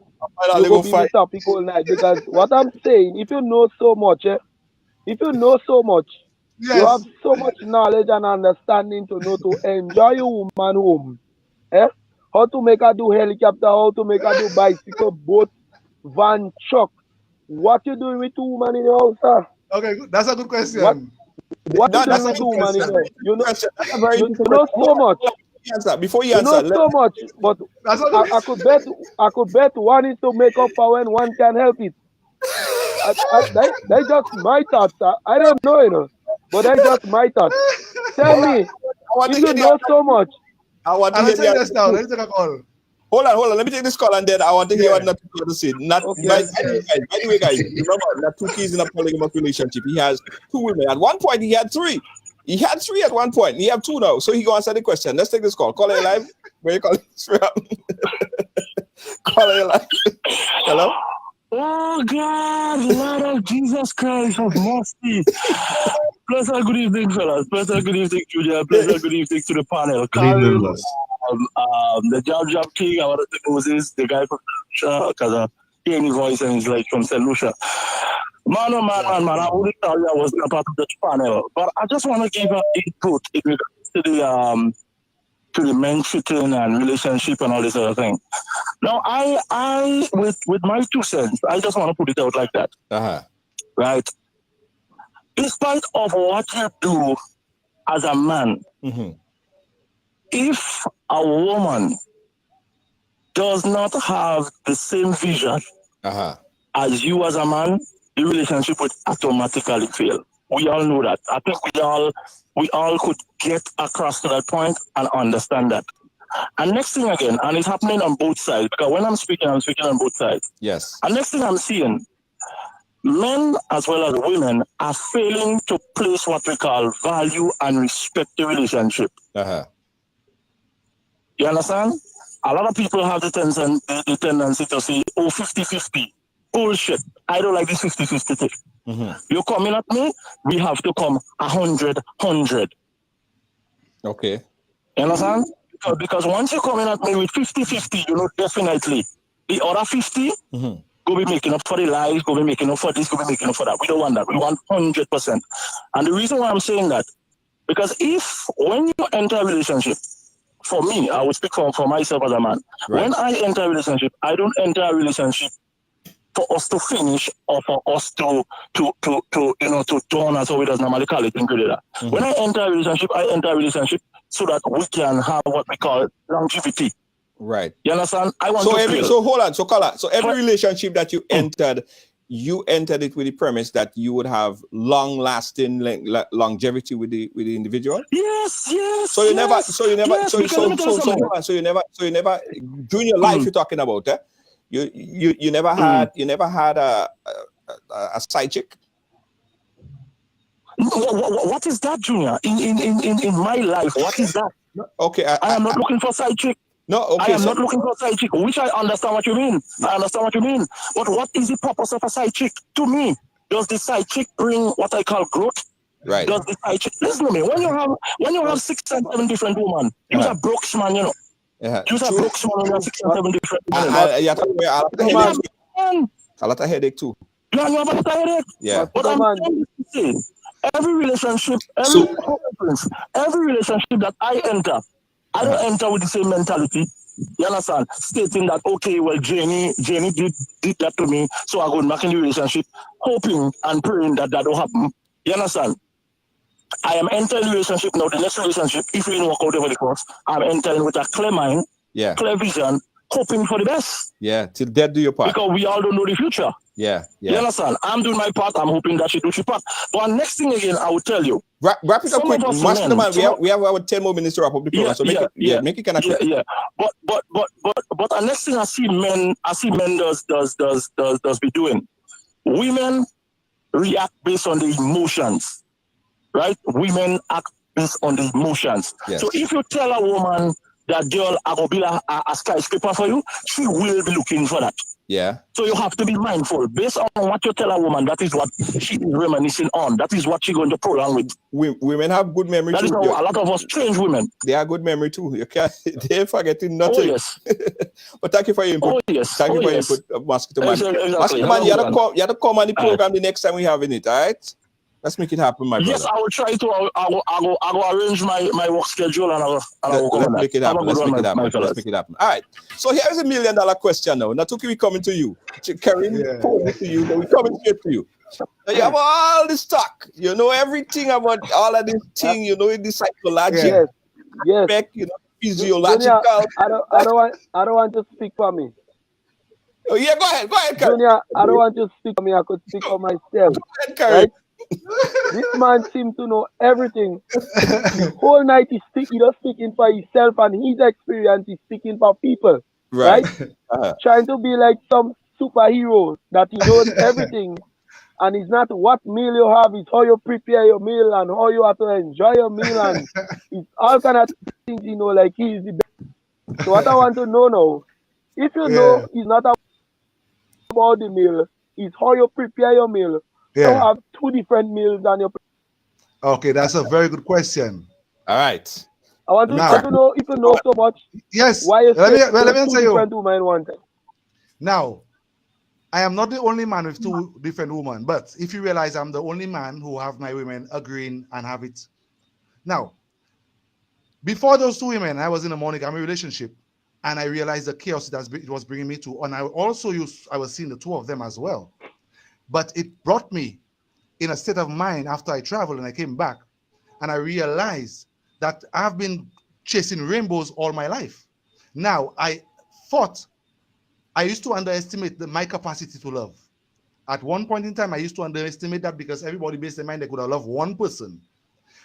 you go be me topic all night because what I'm saying, if you know so much, you have so much knowledge and understanding to know to enjoy your woman home. How to make her do helicopter, how to make her do bicycle, boat, van, truck. What you doing with two women in your house, sir? Okay, that's a good question. What you doing with two women in your house? You know so much. Before you answer, you know so much, but I could bet one is to make up for when one can help it. That's just my thoughts. I don't know, you know, but that's just my thoughts. Tell me, if you know so much. I want to hear this now. Let me take a call. Hold on. Let me take this call and then I want to hear what Natuki has to say. By the way, guys, remember Natuki is in a polygamous relationship. He has two women. At one point, he had three. He had three at one point. He have two now. So he go answer the question. Let's take this call. Call it live. Where you calling from? Call it live. Hello? Oh God, Lord of Jesus Christ of mercy. Pleasant good evening, fellas. Pleasant good evening, Julia. Pleasant good evening to the panel. The Jab King, I wanted to know this, the guy from Lucia, because I hear his voice and he's like from St. Lucia. Man, I wouldn't tell you I was not part of the panel, but I just want to give an input in regards to the men cheating and relationship and all this other thing. Now, I with my 2 cents, I just want to put it out like that. Right? Despite of what you do as a man, if a woman does not have the same vision as you as a man, the relationship would automatically fail. We all know that. I think we all could get across to that point and understand that. And next thing again, and it's happening on both sides, because when I'm speaking on both sides. Yes. And next thing I'm seeing, men as well as women are failing to place what we call value and respect the relationship. You understand? A lot of people have the tendency to say, 50-50. Bullshit. I don't like this 50-50 thing. You're coming at me, we have to come 100-100. Okay. You understand? Because once you're coming at me with 50-50, you know definitely the other 50 go be making up for the lies, go be making up for this, go be making up for that. We don't want that. We want 100%. And the reason why I'm saying that, because when you enter a relationship, for me, I would speak for myself as a man. Right. When I enter a relationship, I don't enter a relationship for us to finish or for us to dawn, as we does normally call it in Grenada. When I enter a relationship so that we can have what we call longevity. Right. You understand? So hold on. So every relationship that you entered, you entered it with the premise that you would have long-lasting longevity with the individual. Yes. So you never during your life you're talking about, you never had a side chick. What is that, Junior? In my life, what is that? Okay, I am not looking for side chick. No, okay. I am not looking for a side chick, which I understand what you mean. I understand what you mean. But what is the purpose of a side chick? To me, does the side chick bring what I call growth? Right. Does the side chick, listen to me, when you have 6 and 7 different women, you're a brooks man, you know. Yeah. You're a brooks man when you have 6 and 7 different women. A lot of headache too. You have a lot of headache. Yeah. But I'm trying to say, every relationship that I enter, I don't enter with the same mentality. You understand? Stating that, okay, well, Jenny did that to me, so I go back in the relationship, hoping and praying that don't happen. You understand? I am entering the relationship now, the next relationship, if it didn't work out over the course, I'm entering with a clear mind, clear vision, hoping for the best. Yeah, till death do your part. Because we all don't know the future. Yeah. You understand? I'm doing my part. I'm hoping that she do her part. But next thing again, I will tell you. Wrap it up quick. Mastermind, we have about 10 more minutes to wrap up the program. Make it kind of quick. Yeah. But the next thing I see men does be doing. Women react based on the emotions, right? Women act based on the emotions. Yes. So if you tell a woman that girl, I go build a skyscraper for you, she will be looking for that. Yeah. So you have to be mindful. Based on what you tell a woman, that is what she is reminiscing on. That is what she's going to prolong with. Women have good memory too. That is how a lot of us strange women. They have good memory too. You can't, they're forgetting nothing. Oh, yes. But thank you for your input. Oh, yes. Thank you for your input, Mosquito Man. Exactly. Mosquito Man, you have to come on the program the next time we have in it, all right? Let's make it happen, my brother. Yes, I will try to. I will arrange my work schedule and I will Let's make it happen. Let's make it happen. All right. So here's $1 million question now. Natuki, we coming to you. Karim, to you. We're coming straight to you. Now you have all the stock. You know everything about all of this thing. You know the psychology. Yes. You know physiological. I don't want to speak for me. Oh yeah, go ahead, Karim. Junior, I don't want to speak for me. I could speak for myself. Go ahead, Karim. Right? This man seems to know everything. The whole night he's just speaking for himself and his experience. He's speaking for people, right? Trying to be like some superhero that he knows everything, and it's not what meal you have, it's how you prepare your meal and how you have to enjoy your meal, and it's all kind of things, you know, like he is the best. So what I want to know now, if you know it's not about the meal, it's how you prepare your meal. You have 2 different meals on your. Okay, that's a very good question. All right. I want to know if you know so much. Yes. Why you let me answer you. Different women one time. Now, I am not the only man with 2 different women, but if you realize I'm the only man who have my women agreeing and have it. Now, before those 2 women, I was in a monogamy relationship, and I realized the chaos it was bringing me to. And I was seeing the 2 of them as well. But it brought me in a state of mind after I traveled and I came back, and I realized that I've been chasing rainbows all my life. Now, I thought I used to underestimate my capacity to love. At one point in time, I used to underestimate that because everybody based their mind they could have loved one person.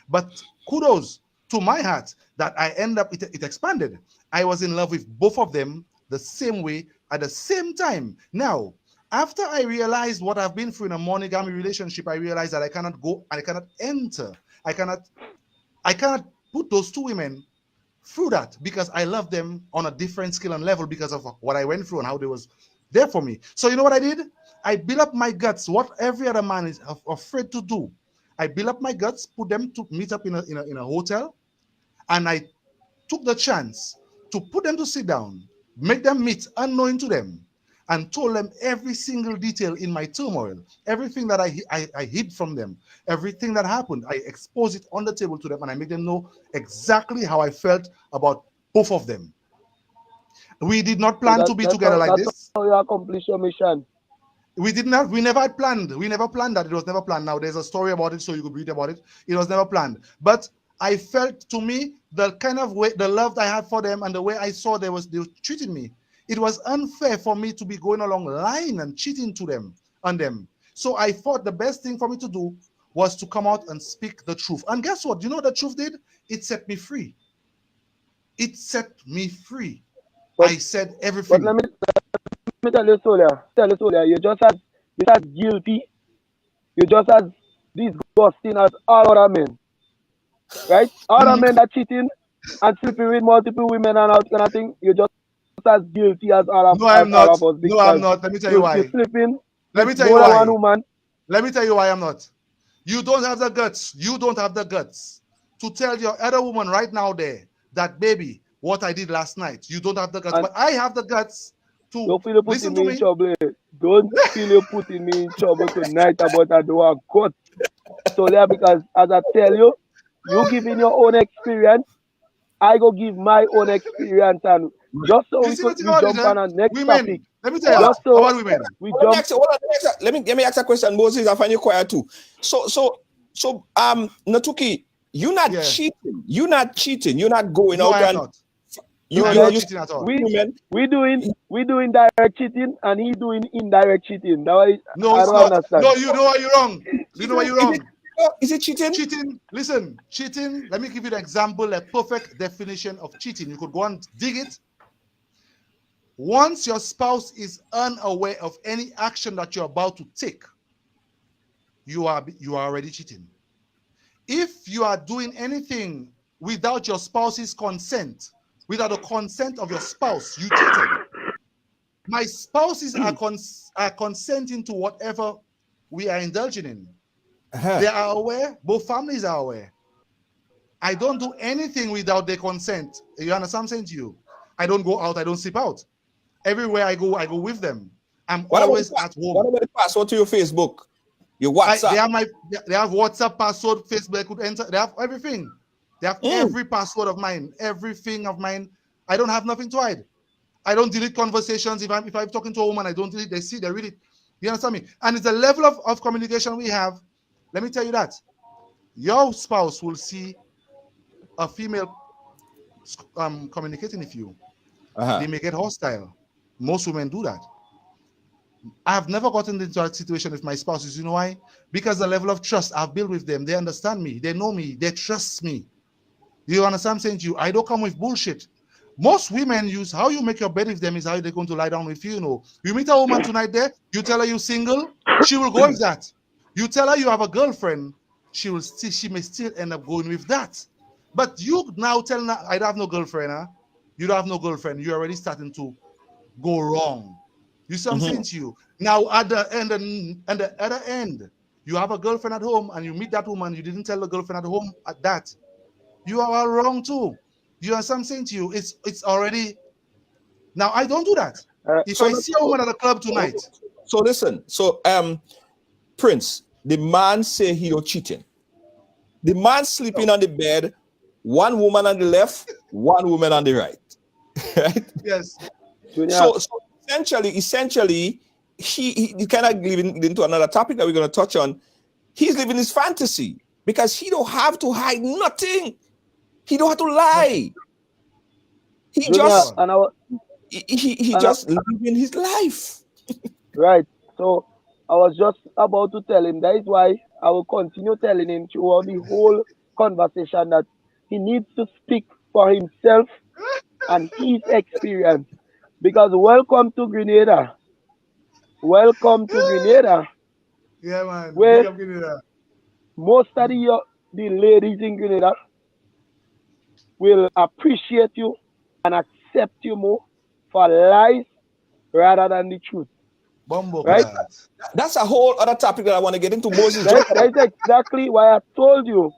But kudos to my heart that I end up, it expanded. I was in love with both of them the same way at the same time. Now, after I realized what I've been through in a monogamy relationship, I realized that I cannot go and I cannot enter. I cannot put those 2 women through that because I love them on a different skill and level because of what I went through and how they was there for me. So you know what I did? I built up my guts, what every other man is afraid to do. I built up my guts, put them to meet up in a hotel, and I took the chance to put them to sit down, make them meet unknowing to them, and told them every single detail in my turmoil, everything that I hid from them, everything that happened. I exposed it on the table to them, and I made them know exactly how I felt about both of them. We did not plan to be together like this. That's how you accomplish your mission. We never had planned. We never planned that. It was never planned. Now, there's a story about it, so you could read about it. It was never planned. But I felt, to me, the kind of way, the love I had for them and the way I saw they were treating me, it was unfair for me to be going along lying and cheating to them on them. So I thought the best thing for me to do was to come out and speak the truth. And guess what? You know what the truth did? It set me free. It set me free. But, I said everything. But let me tell you, Solia, you just as guilty, you just as disgusting as all other men. Right? Other men that cheating and sleeping with multiple women and all kind of thing, you're just as guilty as all of, no, I'm not. All of us. No, I'm not. Let me tell you why. You're sleeping. Let me tell you why. One woman. Let me tell you why I'm not. You don't have the guts. You don't have the guts to tell your other woman right now there that, baby, what I did last night. You don't have the guts, but I have the guts to don't feel you listen putting to me in trouble. Don't feel you putting me in trouble tonight about I do a cut. So yeah, because as I tell you, you giving your own experience, I go give my own experience, and just so we jump on a next topic. Let me tell you, just so about women. We jump. Let me ask a question, Moses. I find you quiet too. So Natuki, you're not cheating. You're not cheating. You're not going out and. Not. You're not cheating at all. We doing direct cheating, and he doing indirect cheating. That I don't understand. No, you know why you're wrong. You know why you're wrong. Is it cheating? Cheating. Listen, cheating. Let me give you an example, a perfect definition of cheating. You could go and dig it. Once your spouse is unaware of any action that you're about to take, you are already cheating. If you are doing anything without your spouse's consent, without the consent of your spouse, you cheated. My spouses are consenting to whatever we are indulging in. They are aware. Both families are aware. I don't do anything without their consent. You understand what I'm saying to you? I don't go out. I don't sleep out. Everywhere I go with them. I'm always at home. What about the password to your Facebook? Your WhatsApp? They have WhatsApp password, Facebook. They could enter. They have everything. They have every password of mine, everything of mine. I don't have nothing to hide. I don't delete conversations. If I'm talking to a woman, I don't delete. They see, they read it. You understand me? And it's a level of communication we have. Let me tell you that. Your spouse will see a female communicating with you. They may get hostile. Most women do that. I have never gotten into a situation with my spouses. You know why? Because the level of trust I've built with them. They understand me. They know me. They trust me. You understand what I'm saying to you? I don't come with bullshit. Most women use how you make your bed with them is how they're going to lie down with you. You know, you meet a woman tonight there, you tell her you're single, she will go with that. You tell her you have a girlfriend, she may still end up going with that. But you now telling her, I don't have no girlfriend, huh? You don't have no girlfriend. You're already starting to go wrong. You see what I'm saying to you? Now at the other end, you have a girlfriend at home and you meet that woman, you didn't tell the girlfriend at home at that. You are all wrong too. You understand what I'm saying to you? It's already. Now I don't do that. If I see a woman at a club tonight. So listen. So Prince, the man say he not cheating. The man sleeping on the bed, one woman on the left, one woman on the right. Right? Yes. So essentially, he kind of living into another topic that we're going to touch on. He's living his fantasy because he don't have to hide nothing. He don't have to lie. He just living his life. Right. So I was just about to tell him. That is why I will continue telling him throughout the whole conversation that he needs to speak for himself and his experience. Because welcome to Grenada. Welcome to Grenada. Yeah, man. Where most of the ladies in Grenada will appreciate you and accept you more for lies rather than the truth. Right? That's a whole other topic that I want to get into. Moses. That's exactly why I told you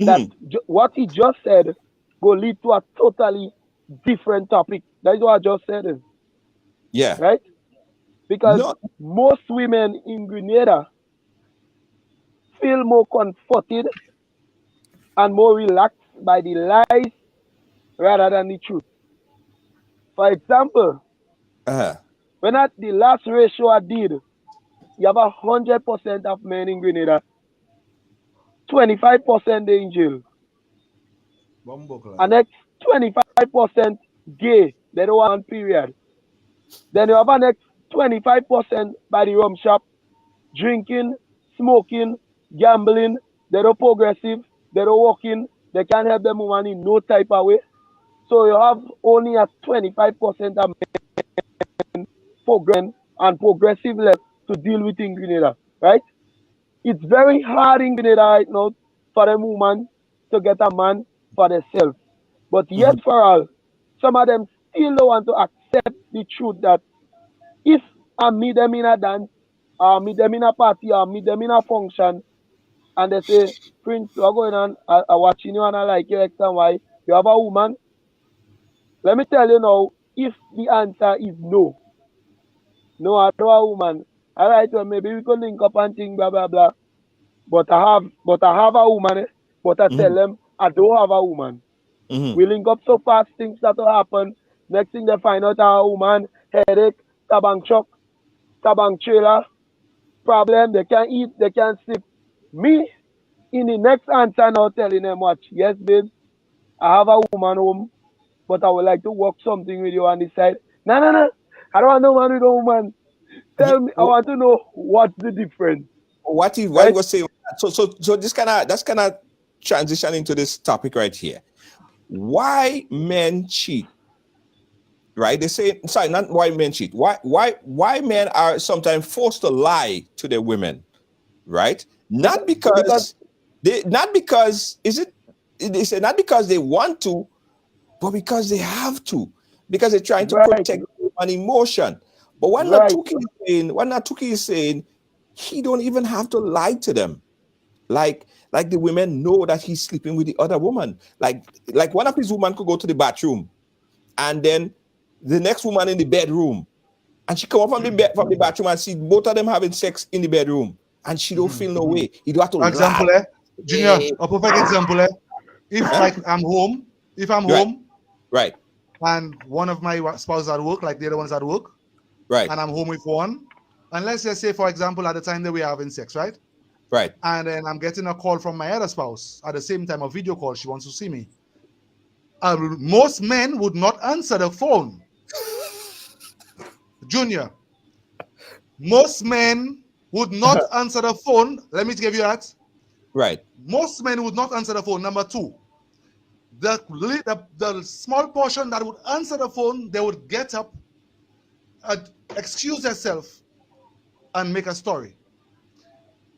that what he just said will lead to a totally different topic. That's what I just said. Yeah. Right? Because most women in Grenada feel more comforted and more relaxed by the lies rather than the truth. For example, when at the last ratio I did, you have 100% of men in Grenada, 25% in jail, and next 25% gay, they don't want period. Then you have a next 25% by the rum shop, drinking, smoking, gambling. They don't progressive. They don't working. They can't help them woman in no type of way. So you have only a 25% of men progressive left to deal with in Grenada, right? It's very hard in Grenada right now for a woman to get a man for themselves. But yet for all, some of them still don't want to accept the truth that if I meet them in a dance, or meet them in a party, or meet them in a function, and they say, Prince, you're going on, I watching you and I like you X and Y, you have a woman. Let me tell you now, if the answer is no, I don't have a woman. All right, well, maybe we could link up and think, blah, blah, blah. But I have a woman, but I tell them I don't have a woman. We link up so fast, things that will happen. Next thing they find out a woman, headache, tabang truck, tabang trailer, problem, they can't eat, they can't sleep. Me, in the next answer now telling them what, yes, babe, I have a woman home, but I would like to work something with you on the side. No, I don't want no man with a woman. Tell me, I want to know what's the difference. What he was saying. So that's kind of transition into this topic right here. Why men cheat? Right? They say, sorry, not why men cheat. Why men are sometimes forced to lie to their women, right? Not because they say not because they want to, but because they have to, because they're trying to protect an emotion. But what Natuki is saying, he don't even have to lie to them. Like the women know that he's sleeping with the other woman. Like one of his women could go to the bathroom, and then the next woman in the bedroom, and she come up from the bathroom and see both of them having sex in the bedroom, and she don't feel no way. You do have to example, Junior, a perfect example. If I'm home, right, and one of my spouses at work, like the other one's at work, right, and I'm home with one, and let's just say, for example, at the time that we are having sex, right, and then I'm getting a call from my other spouse at the same time, a video call. She wants to see me. Most men would not answer the phone. Junior, most men would not answer the phone. Let me give you that. Right. Most men would not answer the phone. Number two, the small portion that would answer the phone, they would get up, excuse themselves, and make a story.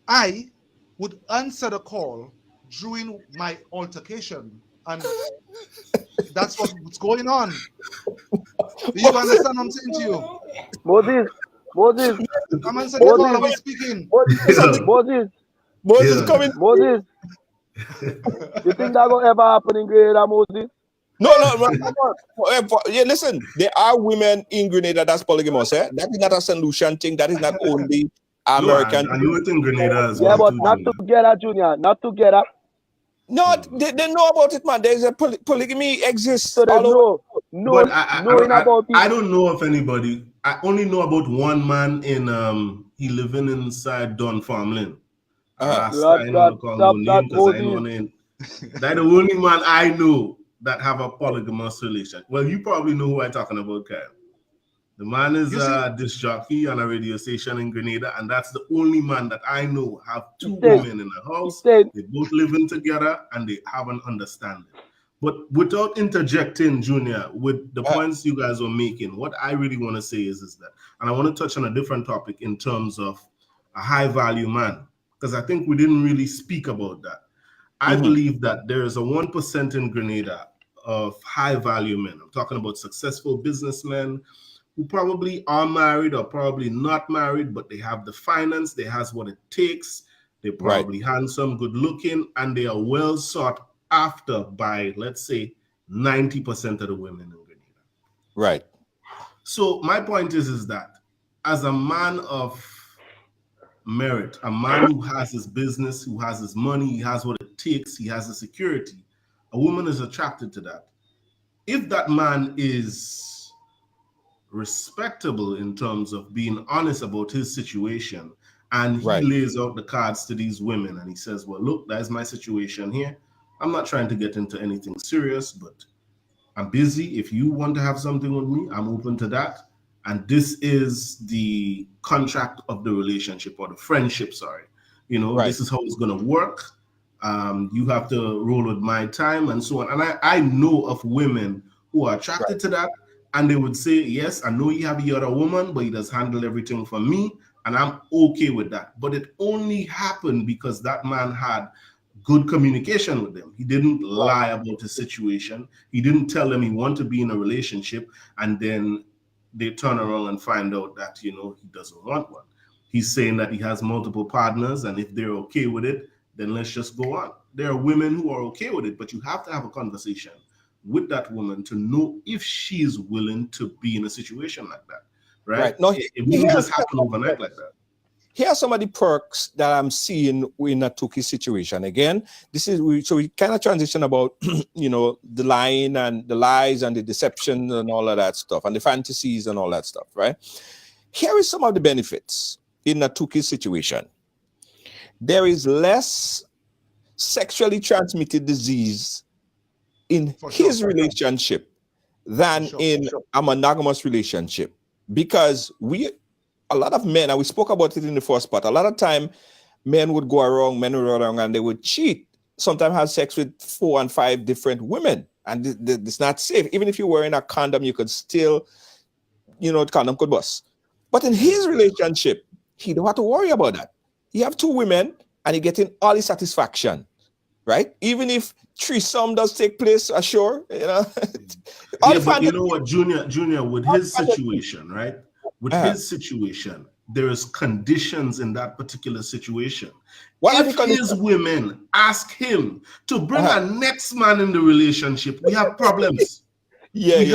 I would answer the call during my altercation, and that's what's going on. Do you understand what I'm saying to you? Moses. I'm answering the call. I'm speaking. Moses coming. Moses. You think that will ever happen in Grenada, Moses? No. Yeah, listen, there are women in Grenada that's polygamous. That is not a solution thing. That is not only American. I know it in Grenada as well. Yeah, but not together, Junior. Not together. No, they know about it, man. There's a polygamy exists. So they know about it. I don't know of anybody. I only know about one man in he living inside Dunfermline. That's the only man I know that have a polygamous relation. Well, you probably know who I'm talking about, Kyle. The man is a disc jockey on a radio station in Grenada, and that's the only man that I know have two women in the house. They both living together, and they have an understanding. But without interjecting, Junior, with the points you guys are making, what I really want to say is that, and I want to touch on a different topic in terms of a high-value man, because I think we didn't really speak about that. I believe that there is a 1% in Grenada of high-value men. I'm talking about successful businessmen who probably are married or probably not married, but they have the finance, they have what it takes, they're probably handsome, good looking, and they are well sought after by, let's say, 90% of the women in Grenada. Right. So my point is that as a man of merit, a man who has his business, who has his money, he has what it takes, he has the security, a woman is attracted to that. If that man is respectable in terms of being honest about his situation, and he lays out the cards to these women and he says, well, look, that's my situation here. I'm not trying to get into anything serious, but I'm busy. If you want to have something with me, I'm open to that. and this is the contract of the relationship or the friendship, sorry. You know, Right. This is how it's going to work. You have to roll with my time and so on. And I know of women who are attracted to that, and they would say, yes, I know you have the other woman, but he does handle everything for me, and I'm okay with that. But it only happened because that man had good communication with them. He didn't lie about the situation. He didn't tell them he wanted to be in a relationship, and then they turn around and find out that, you know, he doesn't want one. He's saying that he has multiple partners, and if they're okay with it, then let's just go on. There are women who are okay with it, but you have to have a conversation with that woman to know if she's willing to be in a situation like that, right? No, it wouldn't just happen overnight like that. Here are some of the perks that I'm seeing in a Tukey situation. Again, so we kind of transition about, you know, the lying and the lies and the deception and all of that stuff and the fantasies and all that stuff, right? Here is some of the benefits in a Tukey situation. There is less sexually transmitted disease in his relationship than in a monogamous relationship, because a lot of men, and we spoke about it in the first part, a lot of time men would go around and they would cheat, sometimes have sex with 4 and 5 different women, and it's not safe. Even if you're wearing a condom, you could still, you know, the condom could bust. But in his relationship, he don't have to worry about that. He have 2 women and he getting all his satisfaction, right? Even if threesome does take place, sure, you know. But you know what, Junior, with his situation, right? With his situation, there is conditions in that particular situation. If his women ask him to bring a next man in the relationship, we have problems. We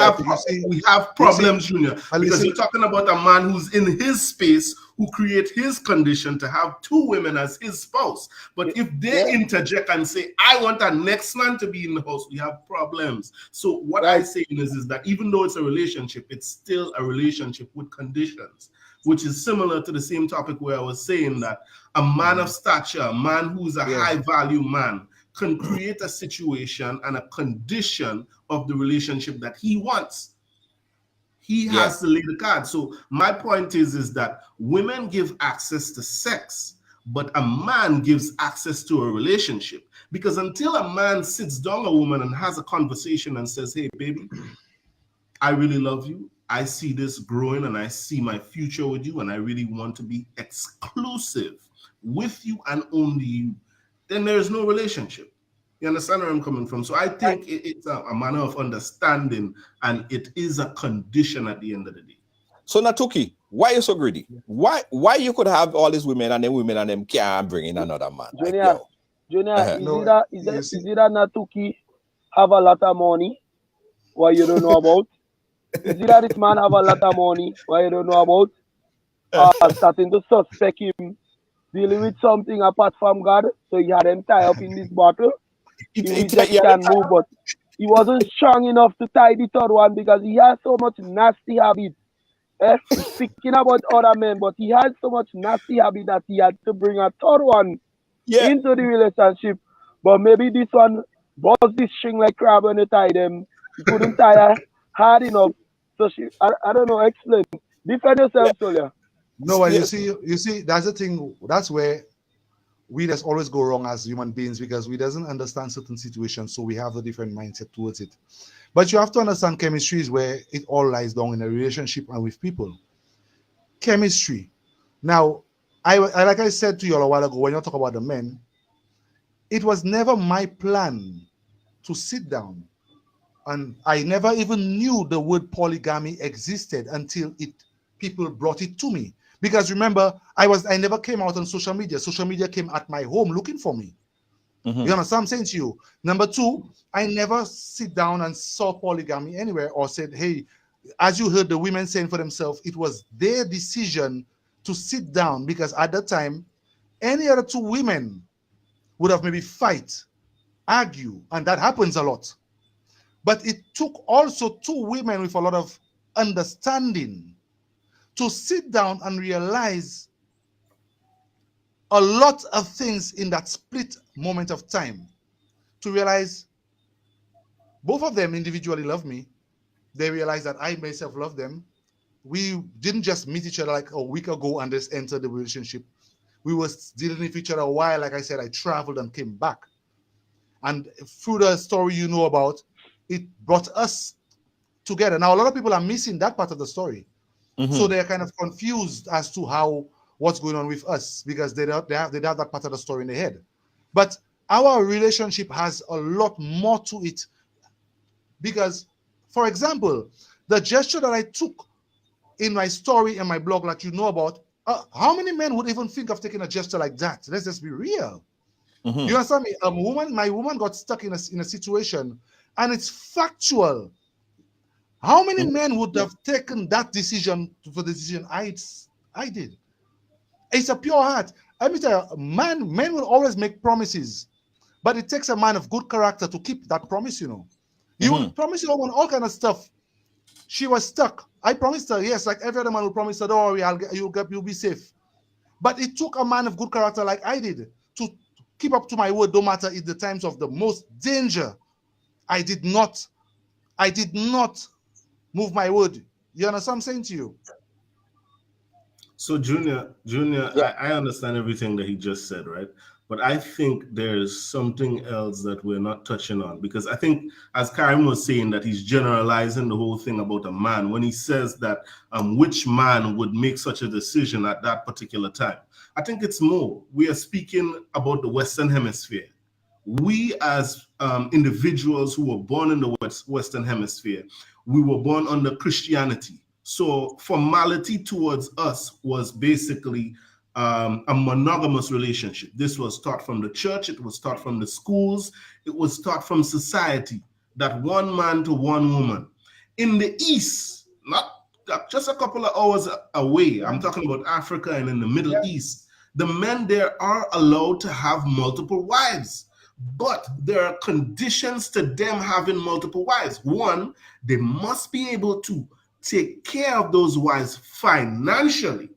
have problems, Junior, because you're talking about a man who's in his space, who create his condition to have 2 women as his spouse. But if they interject and say, I want a next man to be in the house, we have problems. So what I'm saying is that even though it's a relationship, it's still a relationship with conditions, which is similar to the same topic where I was saying that a man of stature, a man who's a high value man, can create a situation and a condition of the relationship that he wants. He has to lay the card. So my point is that women give access to sex, but a man gives access to a relationship. Because until a man sits down a woman and has a conversation and says, hey, baby, I really love you. I see this growing and I see my future with you, and I really want to be exclusive with you and only you, then there is no relationship. You understand where I'm coming from? So I think it's a manner of understanding, and it is a condition at the end of the day. So Natuki, why are you so greedy? Why you could have all these women and them can't bring in another man? Junior, is it that Natuki have a lot of money why you don't know about? Is it that this man have a lot of money why you don't know about? Starting to suspect him dealing with something apart from God, so he had him tied up in this bottle. He just can move, but he wasn't strong enough to tie the 3rd one because he has so much nasty habit. Speaking about other men, but he had so much nasty habit that he had to bring a 3rd one into the relationship. But maybe this one buzzed this string like crab when they tied them. He couldn't tie her hard enough. So I don't know, explain. Defend yourself, Solia. No, well, you see, that's the thing. That's where we just always go wrong as human beings, because we doesn't understand certain situations, so we have a different mindset towards it. But you have to understand chemistry is where it all lies down in a relationship and with people. Chemistry. Now, I like I said to you all a while ago when you talk about the men, it was never my plan to sit down, and I never even knew the word polygamy existed until people brought it to me. Because remember, I never came out on social media. Social media came at my home looking for me. You understand what I'm saying to you? Number 2, I never sit down and saw polygamy anywhere or said, hey, as you heard the women saying for themselves, it was their decision to sit down, because at that time, any other 2 women would have maybe fight, argue, and that happens a lot. But it took also 2 women with a lot of understanding to sit down and realize a lot of things in that split moment of time, to realize both of them individually love me. They realize that I myself love them. we didn't just meet each other like a week ago and just enter the relationship. We were dealing with each other a while. Like I said, I traveled and came back. And through the story you know about, it brought us together. Now, a lot of people are missing that part of the story. So they're kind of confused as to what's going on with us because they have that part of the story in their head. But our relationship has a lot more to it because, for example, the gesture that I took in my story and my blog that you know about, how many men would even think of taking a gesture like that? Let's just be real. You understand me? My woman got stuck in a situation, and it's factual. How many men would have taken that decision for the decision I did? It's a pure heart. Let me tell you, men will always make promises, but it takes a man of good character to keep that promise, you know. You will promise your woman all kind of stuff. She was stuck. I promised her, yes, like every other man will promise her, don't worry, you'll be safe. But it took a man of good character like I did to keep up to my word, no matter in the times of the most danger. I did not move my word. You understand what I'm saying to you? So Junior, yeah. I understand everything that he just said, right? But I think there's something else that we're not touching on, because I think, as Karim was saying, that he's generalizing the whole thing about a man when he says that which man would make such a decision at that particular time. I think it's more. We are speaking about the Western Hemisphere. We as individuals who were born in the Western Hemisphere, we were born under Christianity. So formality towards us was basically a monogamous relationship. This was taught from the church, it was taught from the schools, it was taught from society, that one man to one woman. In the East, not just a couple of hours away, I'm talking about Africa and in the Middle East, the men there are allowed to have multiple wives. But there are conditions to them having multiple wives. One, they must be able to take care of those wives financially.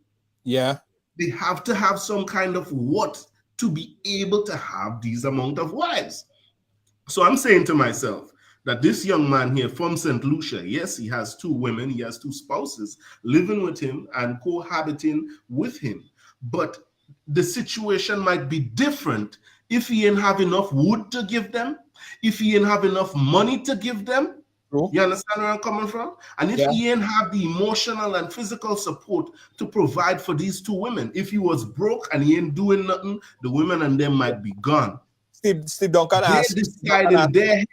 Yeah. They have to have some kind of what to be able to have these amount of wives. So I'm saying to myself that this young man here from St. Lucia, yes, he has 2 women, he has 2 spouses living with him and cohabiting with him. But the situation might be different if he ain't have enough wood to give them, if he ain't have enough money to give them. You understand where I'm coming from? And if he ain't have the emotional and physical support to provide for these 2 women, if he was broke and he ain't doing nothing, the women and them might be gone. Steve Duncan asked, they decide in their head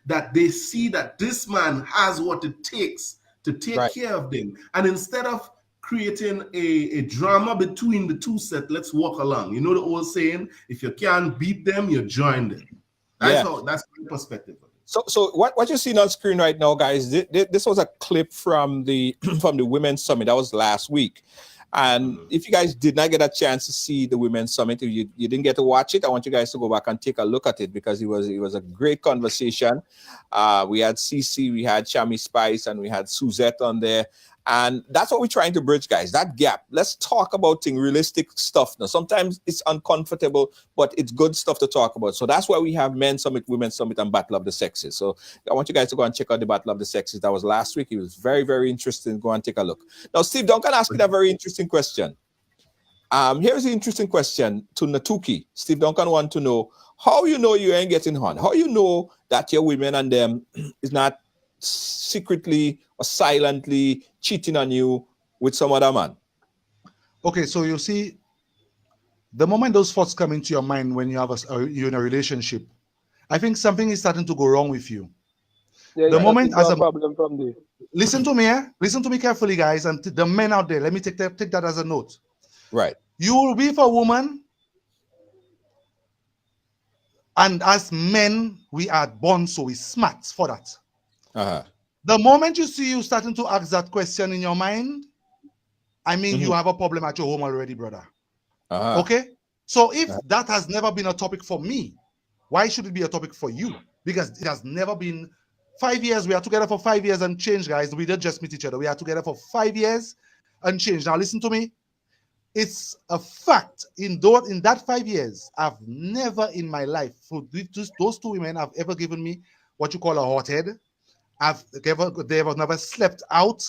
that they see that this man has what it takes to take care of them. And instead of creating a drama between the 2 sets, let's walk along. You know the old saying, if you can't beat them, you join them. That's my perspective. So what you're seeing on screen right now, guys, this was a clip from the from the Women's Summit. That was last week. And if you guys did not get a chance to see the Women's Summit, if you didn't get to watch it, I want you guys to go back and take a look at it, because it was a great conversation. We had Cece, we had Shami Spice, and we had Suzette on there. And that's what we're trying to bridge, guys, that gap. Let's talk about realistic stuff now. Sometimes it's uncomfortable, but it's good stuff to talk about. So that's why we have Men's Summit, Women's Summit, and Battle of the Sexes. So I want you guys to go and check out the Battle of the Sexes. That was last week. It was very, very interesting. Go and take a look. Now, Steve Duncan asked me a very interesting question. Here's the interesting question to Natuki. Steve Duncan wants to know how you know you ain't getting on. How you know that your women and them is not secretly or silently cheating on you with some other man. Okay, so you see, the moment those thoughts come into your mind when you have you're in a relationship, I think something is starting to go wrong with you. Yeah, the moment as a problem from there. Listen to me, listen to me carefully, guys, and the men out there. Let me take that as a note. Right. You will be for a woman, and as men, we are born so we're smart for that. The moment you see you starting to ask that question in your mind, I mean, you have a problem at your home already, brother. Okay? So if that has never been a topic for me, why should it be a topic for you? Because it has never been. 5 years, we are together for 5 years and change, guys. We didn't just meet each other. We are together for 5 years and change. Now, listen to me. It's a fact. In that 5 years, I've never in my life, for those 2 women, have ever given me what you call a hot head. They have never slept out.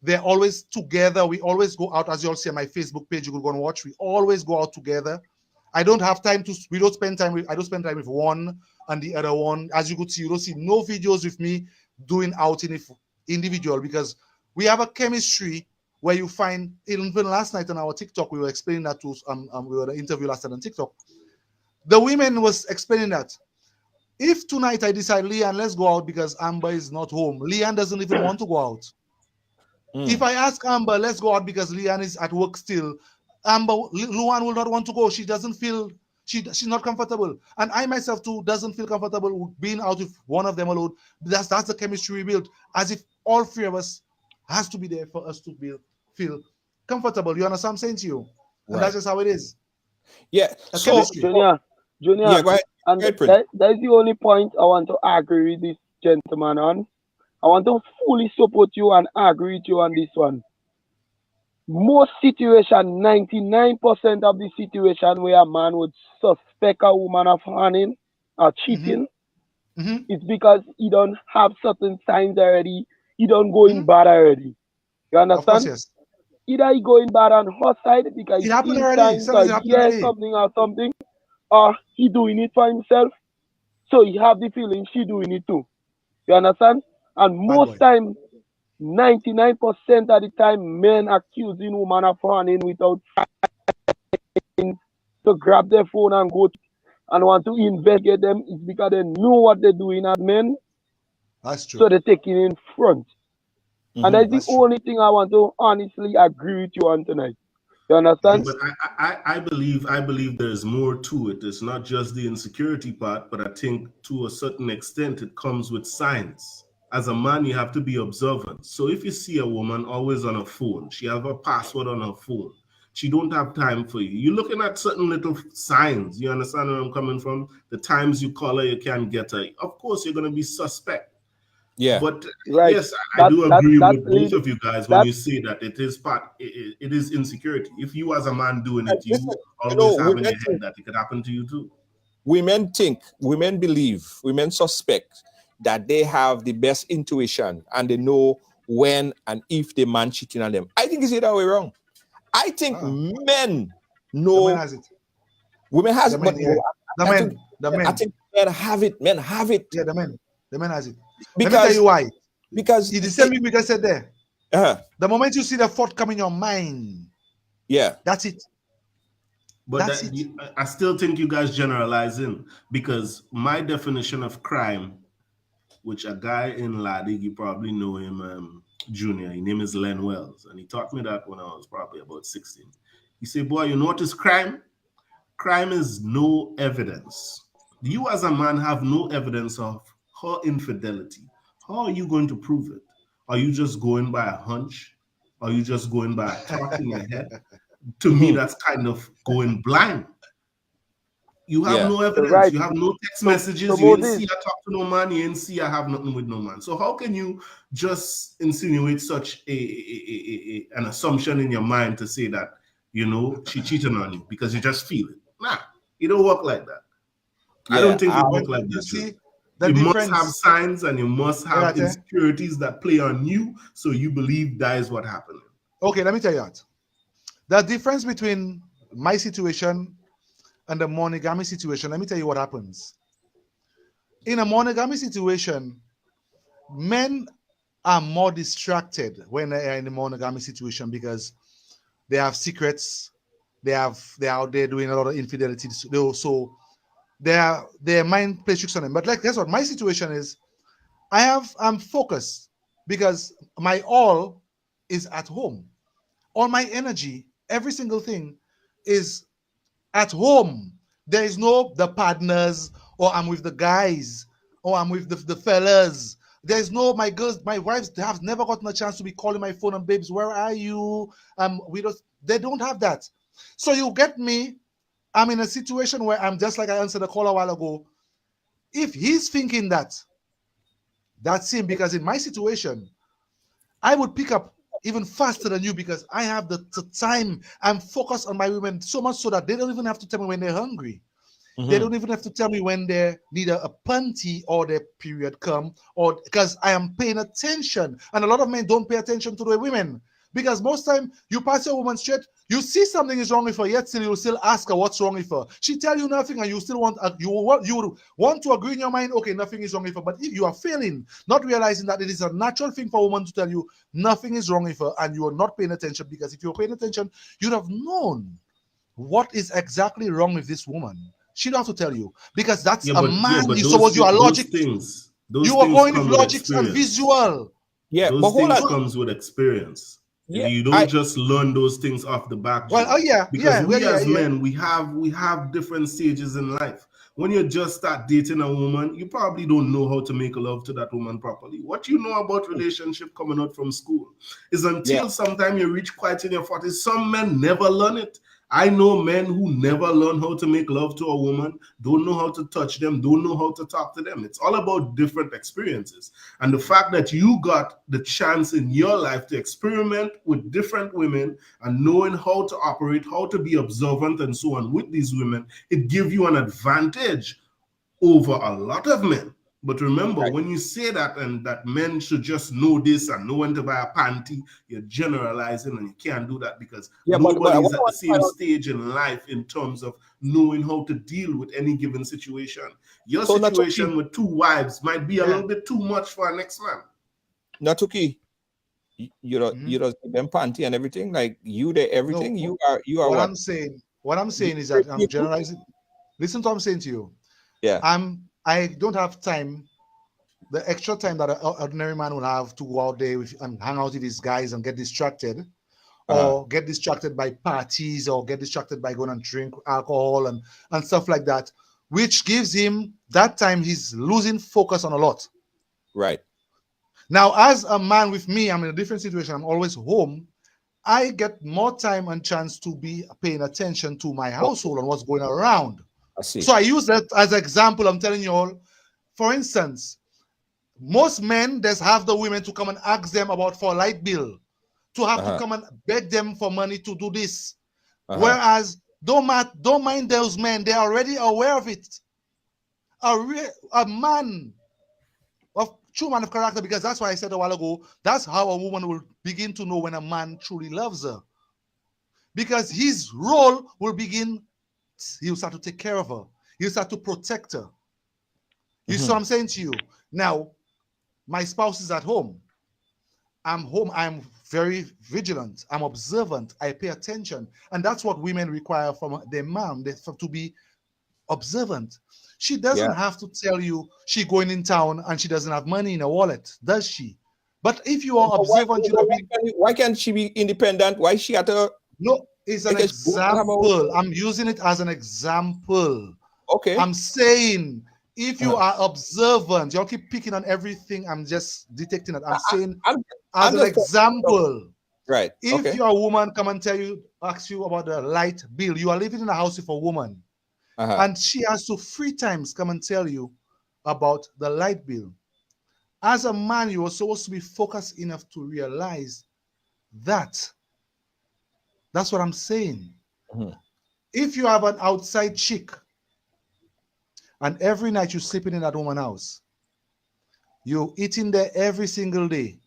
They're always together. We always go out, as you all see on my Facebook page. You could go and watch. We always go out together. I don't have time to. We don't spend time with. I don't spend time with one and the other one. As you could see, you don't see no videos with me doing outing if individual, because we have a chemistry where you find. Even last night on our TikTok, we were explaining that to. We were in an interview last night on TikTok. The women was explaining that. If tonight I decide, Leanne, let's go out because Amber is not home. Leanne doesn't even want to go out. If I ask Amber, let's go out because Leanne is at work still, Luan will not want to go. She doesn't feel, she's not comfortable. And I myself too doesn't feel comfortable with being out with one of them alone. That's the chemistry we built, as if all three of us has to be there for us to feel comfortable. You understand what I'm saying to you? And that's just how it is. Yeah. So, Junior, yeah, go ahead. And that is the only point I want to agree with this gentleman on. I want to fully support you and agree with you on this one. Most situation, 99% of the situation where a man would suspect a woman of harming or cheating, it's because he don't have certain signs already. He don't go in bad already. You understand? Of course, yes. Either he go in bad on her side because he hears something or something, or he doing it for himself. So he have the feeling she doing it too. You understand? And most time, 99% of the time, men accusing women of harming without to grab their phone and go and want to investigate them is because they know what they're doing as men. That's true. So they're taking in front. And that's the only thing I want to honestly agree with you on tonight. You understand? But I believe there's more to it. It's not just the insecurity part, but I think to a certain extent it comes with signs. As a man, you have to be observant. So if you see a woman always on her phone, she have a password on her phone, she don't have time for you. You're looking at certain little signs. You understand where I'm coming from? The times you call her, you can't get her. Of course, you're going to be suspect. Yeah. But yes, I do agree with both of you guys when you say that it is insecurity. If you as a man doing it, you always have in your head that it could happen to you too. Women think, women believe, women suspect that they have the best intuition and they know when and if the man cheating on them. I think it's the other way wrong. I think men know. The man has it. Women has it. I think men have it. Men have it. Yeah, the man has it. Because, let me tell you why. Because it's the same thing we just said there. The moment you see the thought come in your mind, that's it. But I still think you guys generalizing, because my definition of crime, which a guy in Ladig, you probably know him, Junior, his name is Len Wells, and he taught me that when I was probably about 16. He said, boy, you know what is crime? Crime is no evidence. You as a man have no evidence of her infidelity. How are you going to prove it? Are you just going by a hunch? Are you just going by a thought in your head? To me, that's kind of going blind. You have no evidence. Right. You have no text messages. You didn't see her talk to no man. You didn't see her have nothing with no man. So how can you just insinuate such an assumption in your mind to say that, you know, she cheated on you because you just feel it? Nah, it don't work like that. I don't think it works like that. See, you must have signs and you must have insecurities that play on you, so you believe that is what happened. Okay, let me tell you that. The difference between my situation and the monogamy situation, let me tell you what happens. In a monogamy situation, men are more distracted when they are in a monogamy situation because they have secrets, they're out there doing a lot of infidelity, so their mind plays tricks on them. But like, guess what? My situation is, I'm focused because my all is at home. All my energy, every single thing is at home. There is no the partners, or I'm with the guys, or I'm with the fellas. There's no my girls, my wives have never gotten a chance to be calling my phone and babes, where are you? They don't have that. So you get me, I'm in a situation where I'm just like I answered the call a while ago. If he's thinking that, that's him, because in my situation, I would pick up even faster than you because I have the time. I'm focused on my women so much so that they don't even have to tell me when they're hungry. They don't even have to tell me when they need a panty or their period come, or because I am paying attention. And a lot of men don't pay attention to the women. Because most time you pass a woman straight, you see something is wrong with her, yet still you still ask her what's wrong with her. She tell you nothing, and you still want you want to agree in your mind, okay, nothing is wrong with her. But if you are failing, not realizing that it is a natural thing for a woman to tell you nothing is wrong with her, and you are not paying attention, because if you're paying attention, you'd have known what is exactly wrong with this woman. She don't have to tell you, because that's a man. You are logic. You are going with logic and visual. Yeah, those things comes with experience. Yeah, you don't just learn those things off the back. Well, because we as men, we have different stages in life. When you just start dating a woman, you probably don't know how to make love to that woman properly. What you know about relationship coming out from school is until sometime you reach quite in your 40s. Some men never learn it. I know men who never learn how to make love to a woman, don't know how to touch them, don't know how to talk to them. It's all about different experiences. And the fact that you got the chance in your life to experiment with different women and knowing how to operate, how to be observant and so on with these women, it gives you an advantage over a lot of men. But remember, when you say that and that men should just know this and know when to buy a panty, you're generalizing, and you can't do that, because nobody is at the same stage in life in terms of knowing how to deal with any given situation. Your situation with 2 wives might be a little bit too much for a next man. Natuki, you know, them panty and everything, like you there, everything. No, you are. What I'm saying is that I'm generalizing. Listen to what I'm saying to you. Yeah. I don't have time, the extra time that an ordinary man will have to go out there and hang out with these guys and get distracted, or get distracted by parties, or get distracted by going and drink alcohol and stuff like that, which gives him that time he's losing focus on a lot. Right. Now, as a man with me, I'm in a different situation. I'm always home. I get more time and chance to be paying attention to my household and what's going around. I see. So I use that as an example. I'm telling you all, for instance, most men just have the women to come and ask them about for a light bill, to have to come and beg them for money to do this. Whereas don't mind those men, they're already aware of it. A man of true man of character, because that's why I said a while ago, that's how a woman will begin to know when a man truly loves her. Because his role will begin. He'll start to take care of her. He'll start to protect her. You see what I'm saying to you? Now, my spouse is at home. I'm home. I'm very vigilant. I'm observant. I pay attention. And that's what women require from their mom, to be observant. She doesn't have to tell you she's going in town and she doesn't have money in her wallet, does she? But if you are observant, why can't she be independent? Why she at her? No. It's an example. I'm using it as an example. Okay. I'm saying if you are observant, you'll keep picking on everything. I'm just detecting it. I'm saying as an example. Right. If your woman come and ask you about the light bill, you are living in a house with a woman, and she has to 3 times come and tell you about the light bill. As a man, you are supposed to be focused enough to realize that. That's what I'm saying. If you have an outside chick and every night you're sleeping in that woman's house, you're eating there every single day,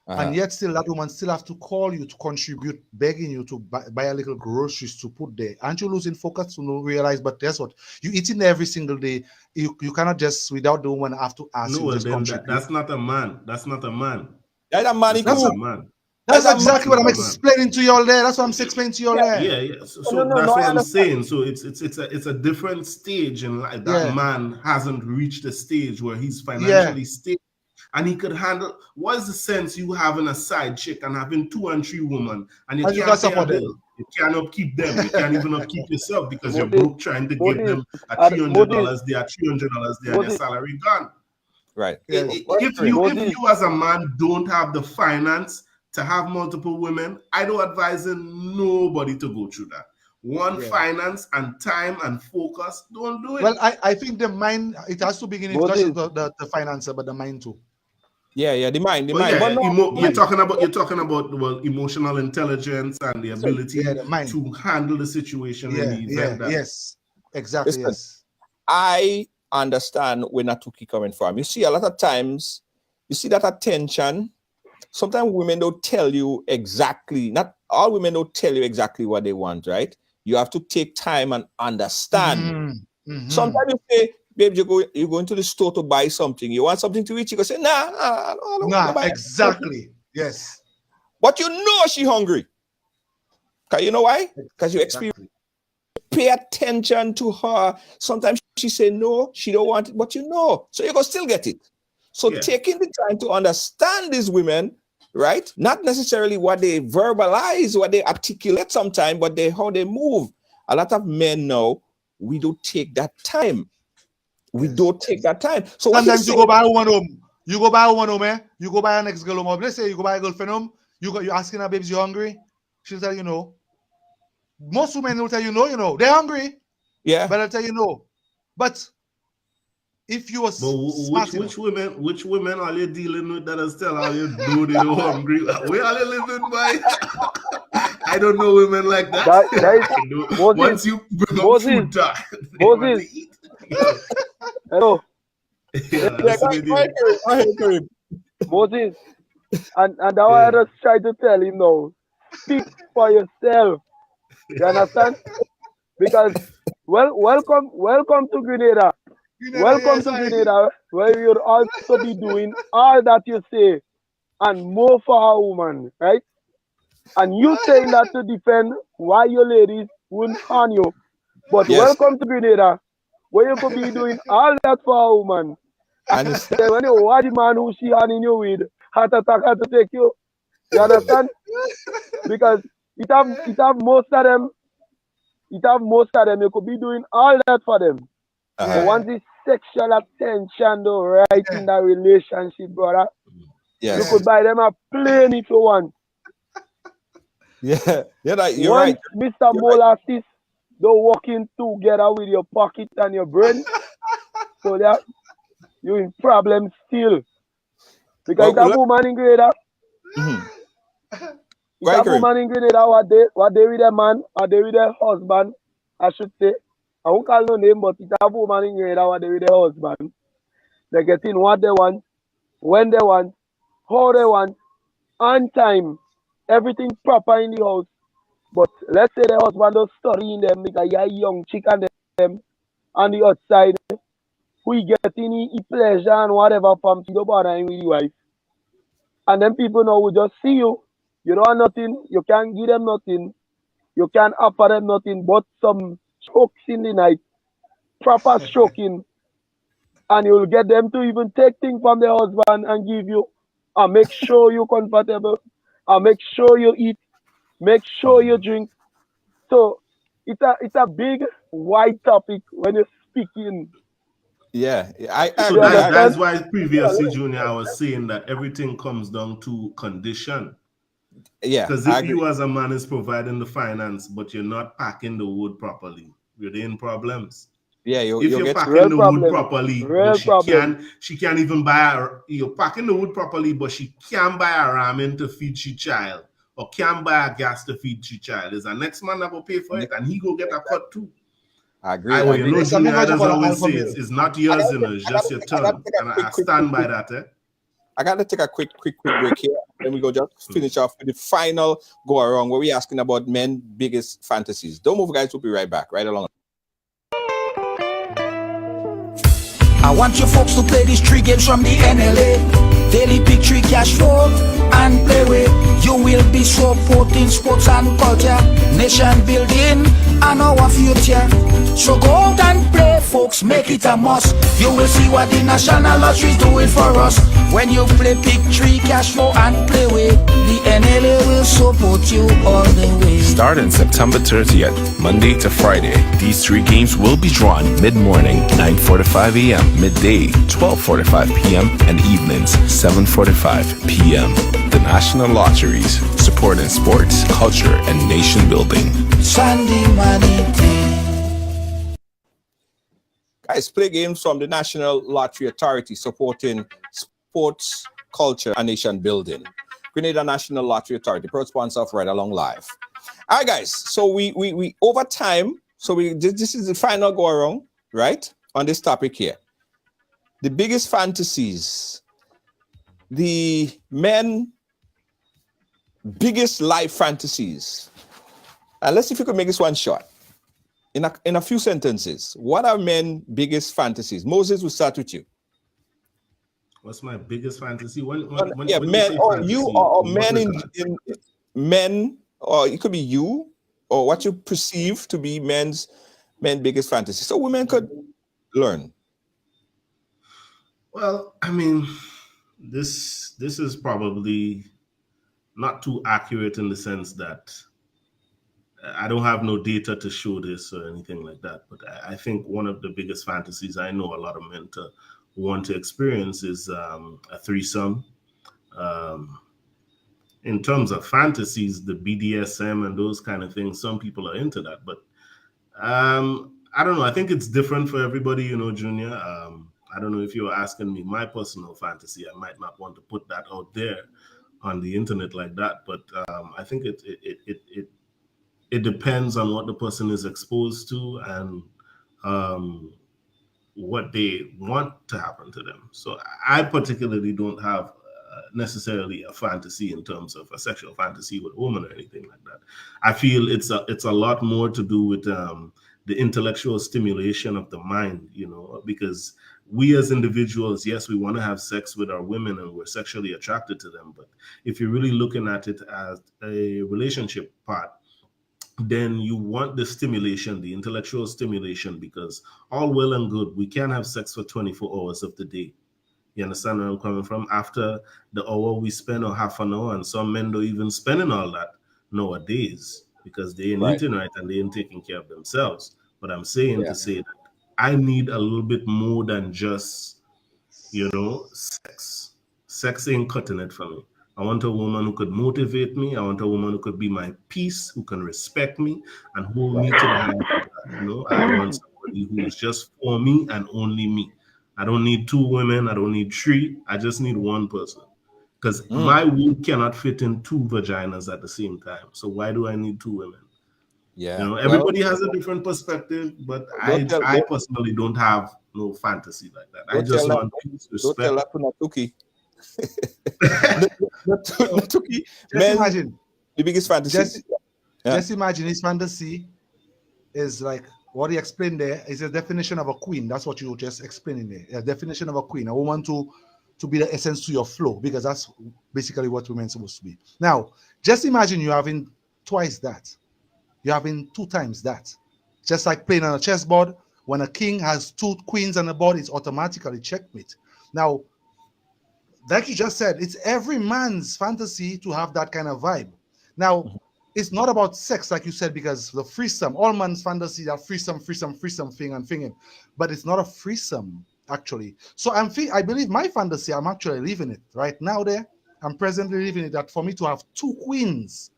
and yet still that woman still have to call you to contribute, begging you to buy a little groceries to put there. Aren't you losing focus to realize? But guess what? You're eating there every single day. You cannot just, without the woman, have to ask you to contribute. That's not a man. That's not a man. That's a man. That's a man. That's exactly what I'm explaining to you all there. That's what I'm explaining to you all there. Yeah. So that's what I'm saying. So it's a different stage in life. That man hasn't reached a stage where he's financially stable, and he could handle. What is the sense you having a side chick and having 2 and 3 women, and you can't pay a bill? You can't upkeep them. You can't even upkeep yourself because you're broke trying to give them a $300 there, $300 there, and your salary gone. Right. If you as a man don't have the finance to have multiple women, I don't advise nobody to go through that. Finance and time and focus, don't do it. Well, I think the mind, it has to begin with the financer, but the mind too. The mind. You're talking about emotional intelligence and the ability to handle the situation in the event. Yes, exactly. Listen, I understand where Natuki coming from. You see, a lot of times, you see that attention. Sometimes women don't tell you exactly, not all women don't tell you exactly what they want, right? You have to take time and understand. Sometimes you say, babe, you go into the store to buy something. You want something to eat, you go say, nah, I don't buy exactly. Yes. But you know she hungry. Because you know why? Because you experience. Pay attention to her. Sometimes she say no, she don't want it, but you know. So you go still get it. So taking the time to understand these women, right? Not necessarily what they verbalize, what they articulate sometimes, but how they move. A lot of men now, we don't take that time. We don't take that time. So sometimes you go buy one home. You go buy one home, eh? You go buy an ex-girl home. Let's say you go buy a girlfriend home. You're asking her, babes, you hungry? She'll tell you no. Most women will tell you no, you know. They're hungry. Yeah. But I'll tell you no. But if you were which women are you dealing with that are still how you know they don't hungry? Where are they living by? I don't know women like that. Once you bring up food talk, Moses. Hello. Moses. And now I just try to tell him now. Speak for yourself. You understand? Because welcome to Grenada. Welcome to Grenada, where you'll also be doing all that you say and more for a woman, right? And you saying that to defend why your ladies wouldn't harm you. But welcome to Grenada, where you could be doing all that for a woman. And when you watch the man who she hunting you with, heart attack had to take you. You understand? Because it have most of them, you could be doing all that for them. But once it's sexual attention though, right in that relationship, brother, you could buy them a plane if you want. Yeah, you're right. Mr. Molasses, they're working together with your pocket and your brain. So that you're in problem still. Because that woman in Grenada, that woman in Grenada, what they with a man, or they with their husband, I should say. I won't call no name, but it's a woman in Grenada, what they with their husband. They're getting what they want, when they want, how they want, on time, everything proper in the house. But let's say the husband is studying them because you're a young chick and them on the outside. We get any pleasure and whatever from the bother with the wife. And then people now will just see you. You don't have nothing, you can't give them nothing, you can't offer them nothing but some strokes in the night, proper stroking, and you'll get them to even take things from their husband and give you, and make sure you're comfortable, and make sure you eat, make sure you drink. So it's a big wide topic when you're speaking. Yeah, that's why previously, Junior, I was saying that everything comes down to condition. Yeah, because if you as a man is providing the finance, but you're not packing the wood properly, you're in problems. Yeah, if you're packing the wood properly, but she can't even buy. You're packing the wood properly, but she can't buy a ramen to feed she child, or can't buy a gas to feed she child. Is the next man that will pay for it, and he go get a cut too. I agree. You know, Junior, as I always say, it's not yours, it's just your turn, and I stand by that. I got to take a quick break here. Then we go just finish off with the final go around where we're asking about men's biggest fantasies. Don't move, guys. We'll be right back. Right along. I want you folks to play these 3 games from the NLA. Daily Pick 3 cash flow and play with. You will be supporting sports and culture, nation building and our future. So go out and play, folks, make it a must. You will see what the National Lottery is doing for us. When you play Pick 3 cash flow and play with, the NLA will support you all the way. Starting September 30th, Monday to Friday, these 3 games will be drawn mid-morning, 9:45 a.m., midday, 12:45 p.m., and evenings, 7:45 p.m. The National Lotteries, supporting sports, culture, and nation building. Sunday money. Guys, play games from the National Lottery Authority, supporting sports, culture, and nation building. Grenada National Lottery Authority, proud sponsor of Right Along Live. All right, guys. So we over time. So this is the final go around, right? on this topic here. The biggest fantasies, the men biggest life fantasies. And let's see if you could make this one short. In a few sentences, what are men biggest fantasies? Moses, we'll start with you. What's my biggest fantasy? When men, or fantasy, you, or men in men, or it could be you, or what you perceive to be men's biggest fantasy. So women could learn. Well, I mean, this is probably not too accurate in the sense that I don't have no data to show this or anything like that. But I think one of the biggest fantasies I know a lot of men to want to experience is a threesome. In terms of fantasies, the BDSM and those kind of things, some people are into that. But I don't know. I think it's different for everybody, Junior. I don't know if you're asking me my personal fantasy. I might not want to put that out there on the internet like that. But I think it depends on what the person is exposed to and what they want to happen to them. So I particularly don't have necessarily a fantasy in terms of a sexual fantasy with a woman or anything like that. I feel it's a lot more to do with the intellectual stimulation of the mind, because we as individuals, yes, we want to have sex with our women and we're sexually attracted to them. But if you're really looking at it as a relationship part, then you want the stimulation, the intellectual stimulation, because all well and good, we can have sex for 24 hours of the day. You understand where I'm coming from? After the hour we spend or half an hour, and some men don't even spending all that nowadays because they ain't eating right and they ain't taking care of themselves. But I'm saying to say that I need a little bit more than just, sex. Sex ain't cutting it for me. I want a woman who could motivate me. I want a woman who could be my peace, who can respect me and hold me to the hand. I want somebody who is just for me and only me. I don't need two women. I don't need three. I just need one person. Because my wound cannot fit in two vaginas at the same time. So why do I need two women? Yeah. Everybody has a different perspective, but I personally don't have no fantasy like that. I just want peace, respect. Don't tell that to Natuki. Just imagine the biggest fantasy. Just imagine his fantasy is like what he explained there is a definition of a queen. That's what you just explaining there. A definition of a queen, a woman to be the essence to your flow, because that's basically what women are supposed to be. Now, just imagine you having twice that. You're having 2 times that. Just like playing on a chessboard, when a king has 2 queens on the board, it's automatically checkmate. Now, like you just said, it's every man's fantasy to have that kind of vibe. Now, it's not about sex, like you said, because the threesome, all man's fantasy, that threesome thing and thinking, but it's not a threesome, actually. So I believe my fantasy, I'm actually living it right now there. I'm presently living it, that for me to have 2 queens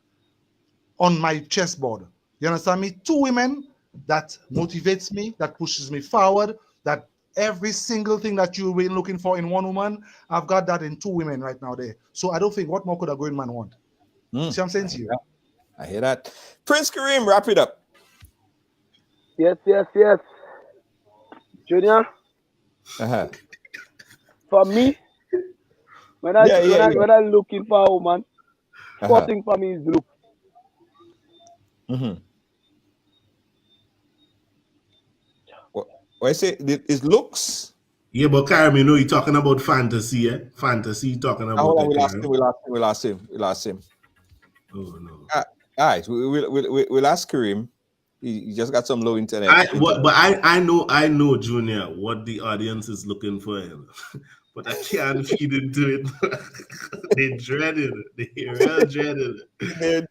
on my chessboard. You understand me? 2 women that motivates me, that pushes me forward, that every single thing that you've been looking for in one woman, I've got that in 2 women right now there. So I don't think what more could a grown man want? See what I'm saying to you? I hear that. Prince Kareem, wrap it up. Yes. Junior? For me, when I'm looking for a woman, first thing for me is look. What I say is looks. Yeah, but Karim, you're talking about fantasy, eh? Fantasy, talking about. We'll ask him. Oh no. All right, we'll ask Kareem. He just got some low internet. I know, Junior, what the audience is looking for, but I can't feed into it. They dread it. They real dread it.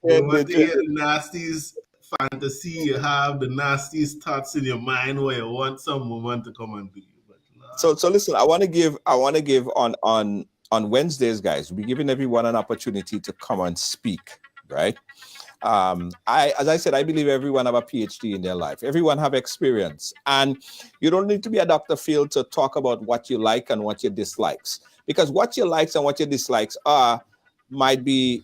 They want to hear the nastiest fantasy you have, the nastiest thoughts in your mind where you want some woman to come and do you. But So listen, I want to give on Wednesdays, guys. We'll be giving everyone an opportunity to come and speak, right? As I said, I believe everyone have a PhD in their life. Everyone have experience, and you don't need to be a Dr. Phil to talk about what you like and what your dislikes, because what your likes and what your dislikes are might be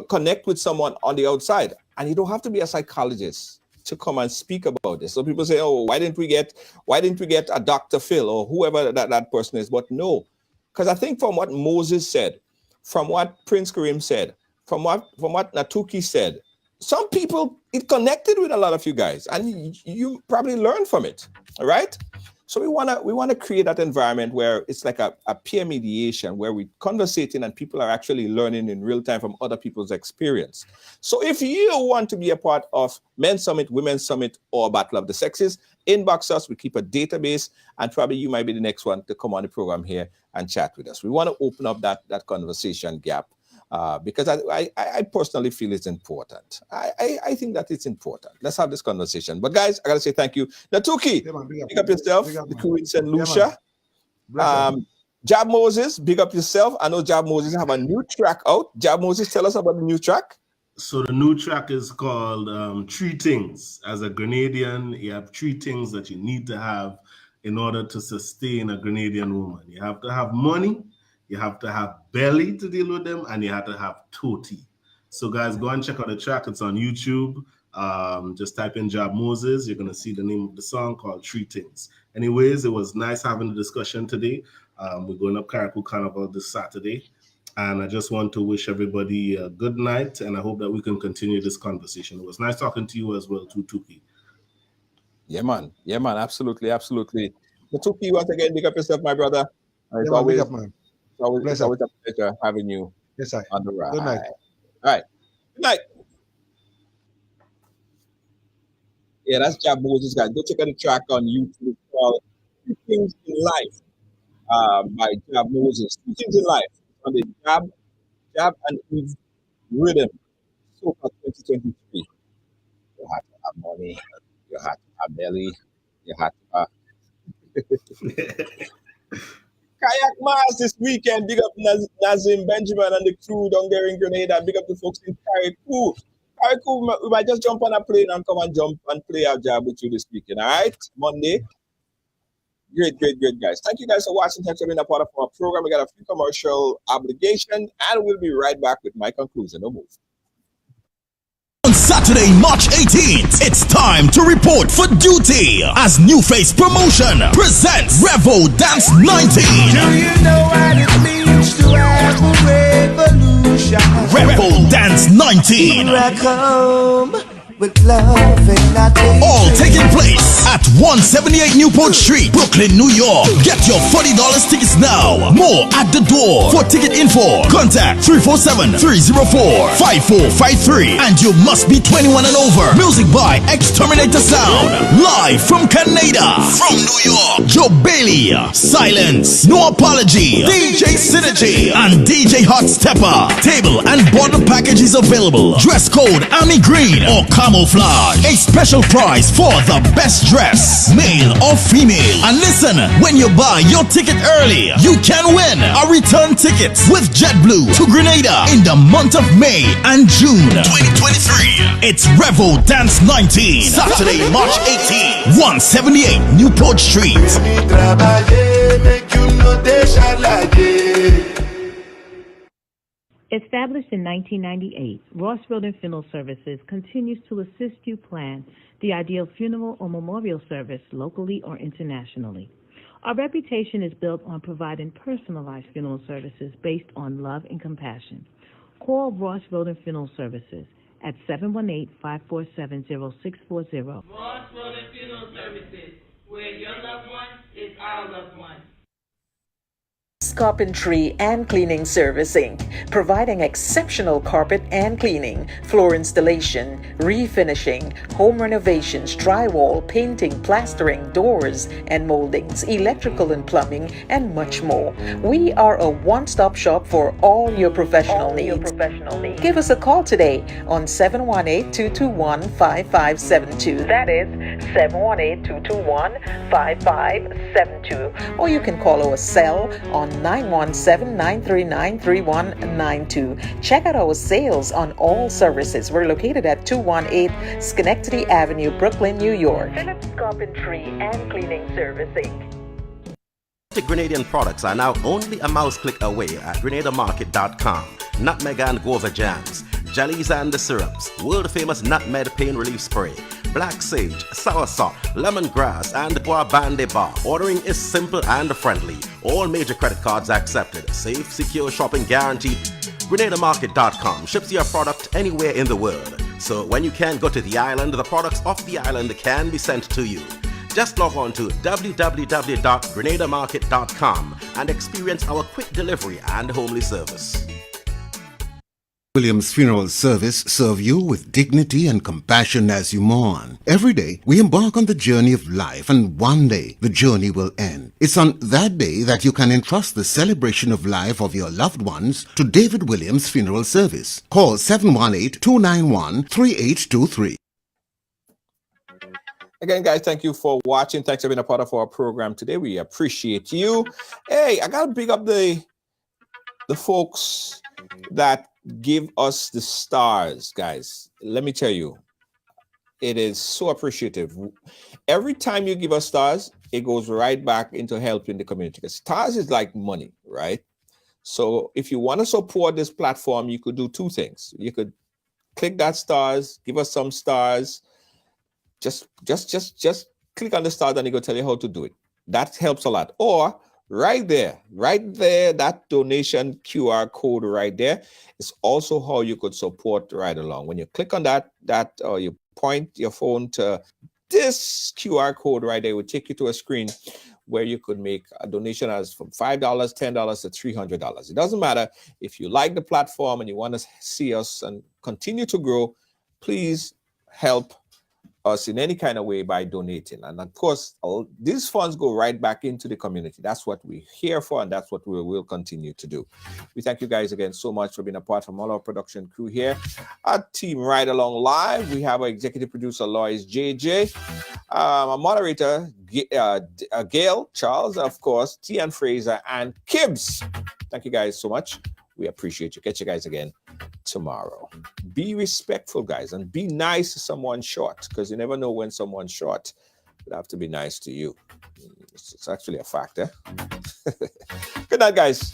connect with someone on the outside, and you don't have to be a psychologist to come and speak about this. So people say, oh, why didn't we get a Dr. Phil or whoever that person is? But no, because I think from what Moses said, from what Prince Kareem said, from what Natuki said, some people, it connected with a lot of you guys, and you probably learned from it. All right. So we wanna create that environment where it's like a peer mediation, where we're conversating and people are actually learning in real time from other people's experience. So if you want to be a part of Men's Summit, Women's Summit, or Battle of the Sexes, inbox us. We keep a database, and probably you might be the next one to come on the program here and chat with us. We want to open up that conversation gap. Because I personally feel it's important. I think that it's important. Let's have this conversation. But guys, I gotta say thank you. Natuki, big up yourself. The crew in St. Lucia. Jab Moses, big up yourself. I know Jab Moses have a new track out. Jab Moses, tell us about the new track. So the new track is called 3 Things. As a Grenadian, you have 3 things that you need to have in order to sustain a Grenadian woman. You have to have money, you have to have belly to deal with them, and you have to have toti. So guys, go and check out the track. It's on YouTube. Just type in Jab Moses. You're going to see the name of the song called 3 Things. Anyways, it was nice having a discussion today. We're going up Carriacou Carnival this Saturday. And I just want to wish everybody a good night. And I hope that we can continue this conversation. It was nice talking to you as well, too, Tuki. Yeah, man. Absolutely. Tuki, once again, big up yourself, my brother. It's Big up, man. Always a pleasure having you on the ride. Good night. All right. Good night. Yeah, that's Jab Moses, guys. Go check out the track on YouTube called 3 Things in Life by Jab Moses. 3 Things in Life on the Jab and Eve rhythm. So far 2023. You have to have money. You have to have belly. You have to have... Kayak Mars this weekend. Big up Nazim Benjamin and the crew down there in Grenada. Big up the folks in Carriacou. Carriacou, we might just jump on a plane and come and jump and play our job with you this weekend. All right? Monday. Great, guys. Thank you guys for watching. Thanks for being a part of our program. We got a few commercial obligation, and we'll be right back with my conclusion. No move. On Saturday, March 18th, it's time to report for duty as New Face Promotion presents Revo Dance 19. Do you know what it means to have a revolution? Revo Dance 19. Here I come with love and nothing. All taking place at 178 Newport Street, Brooklyn, New York. Get your $40 tickets now. More at the door. For ticket info, contact 347-304-5453. And you must be 21 and over. Music by Exterminator Sound. Live from Canada. From New York, Joe Bailey. Silence, No Apology, DJ Synergy, and DJ Hot Stepper. Table and bottle packages available. Dress code Army Green or camouflage. A special prize for the best dress, male or female. And listen, when you buy your ticket early, you can win a return ticket with JetBlue to Grenada in the month of May and June 2023. It's Revo Dance 19, Saturday, March 18, 178 Newport Street. Established in 1998, Ross Road and Funeral Services continues to assist you plan the ideal funeral or memorial service locally or internationally. Our reputation is built on providing personalized funeral services based on love and compassion. Call Ross Road and Funeral Services at 718-547-0640. Ross Road and Funeral Services, where your loved one is our loved one. Carpentry and Cleaning Service Inc., providing exceptional carpet and cleaning, floor installation, refinishing, home renovations, drywall, painting, plastering, doors and moldings, electrical and plumbing, and much more. We are a one-stop shop for all your professional needs. Give us a call today on 718-221-5572. That is 718-221-5572. Or you can call our cell on 917-939-3192. Check out our sales on all services. We're located at 218 Schenectady Avenue, Brooklyn, New York. Phillips Carpentry and Cleaning Service Inc. Grenadian products are now only a mouse click away at grenadamarket.com. Nutmeg and guava jams, jellies and the syrups, world famous nutmeg pain relief spray, black sage, soursop, lemongrass, and guabande bar. Ordering is simple and friendly. All major credit cards accepted. Safe, secure shopping guaranteed. GrenadaMarket.com ships your product anywhere in the world. So when you can't go to the island, the products off the island can be sent to you. Just log on to www.GrenadaMarket.com and experience our quick delivery and homely service. Williams Funeral Service serve you with dignity and compassion as you mourn. Every day, we embark on the journey of life, and one day, the journey will end. It's on that day that you can entrust the celebration of life of your loved ones to David Williams Funeral Service. Call 718-291-3823. Again, guys, thank you for watching. Thanks for being a part of our program today. We appreciate you. Hey, I got to big up the folks that give us the stars, guys. Let me tell you, it is so appreciative. Every time you give us stars, it goes right back into helping the community. Because stars is like money, right? So if you want to support this platform, you could do two things. You could click that stars, give us some stars. Just click on the stars and it will tell you how to do it. That helps a lot. Or right there, that donation QR code right there is also how you could support Ride Along. When you click on that you point your phone to this QR code right there, it will take you to a screen where you could make a donation as from $5, $10 to $300. It doesn't matter. If you like the platform and you want to see us and continue to grow, please help us in any kind of way by donating. And of course, these funds go right back into the community. That's what we're here for, and that's what we will continue to do. We thank you guys again so much for being a part from all our production crew here. Our team Ride Along Live. We have our executive producer, Lois JJ, our moderator, Gail Charles, of course, Tian Fraser, and Kibbs. Thank you guys so much. We appreciate you. Catch you guys again tomorrow. Be respectful, guys, and be nice to someone short, because you never know when someone's short. They have to be nice to you. It's actually a factor. Good night, guys.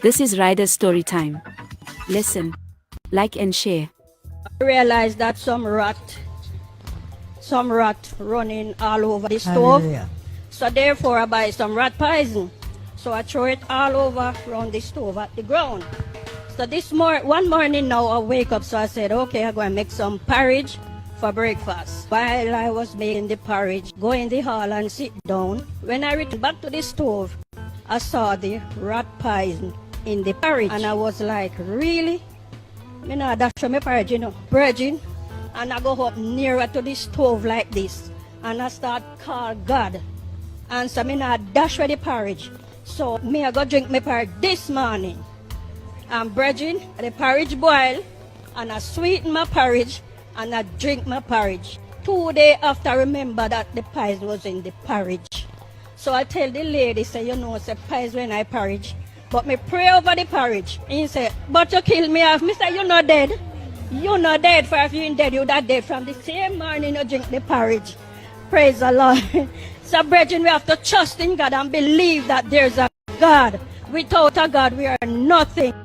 This is Rider's Story Time. Listen, like and share. I realized that some rat running all over the stove. Hallelujah. So therefore I buy some rat poison. So I throw it all over around the stove at the ground. So one morning now I wake up, so I said, okay, I'm going to make some porridge for breakfast. While I was making the porridge, go in the hall and sit down. When I returned back to the stove, I saw the rat poison in the porridge. And I was like, really? Me nah dash my porridge, Virgin. And I go up nearer to the stove like this. And I start call God. And so me nah dash the porridge. So me I go drink my porridge this morning. And Virgin, the porridge boil. And I sweeten my porridge. And I drink my porridge. 2 days after I remember that the poison was in the porridge. So I tell the lady, say, say poison when I porridge. But me pray over the porridge. And he say, but you kill me off. Me say, you're not dead. You're not dead. For if you're dead, you're not dead. From the same morning you drink the porridge. Praise the Lord. So, brethren, we have to trust in God and believe that there's a God. Without a God, we are nothing.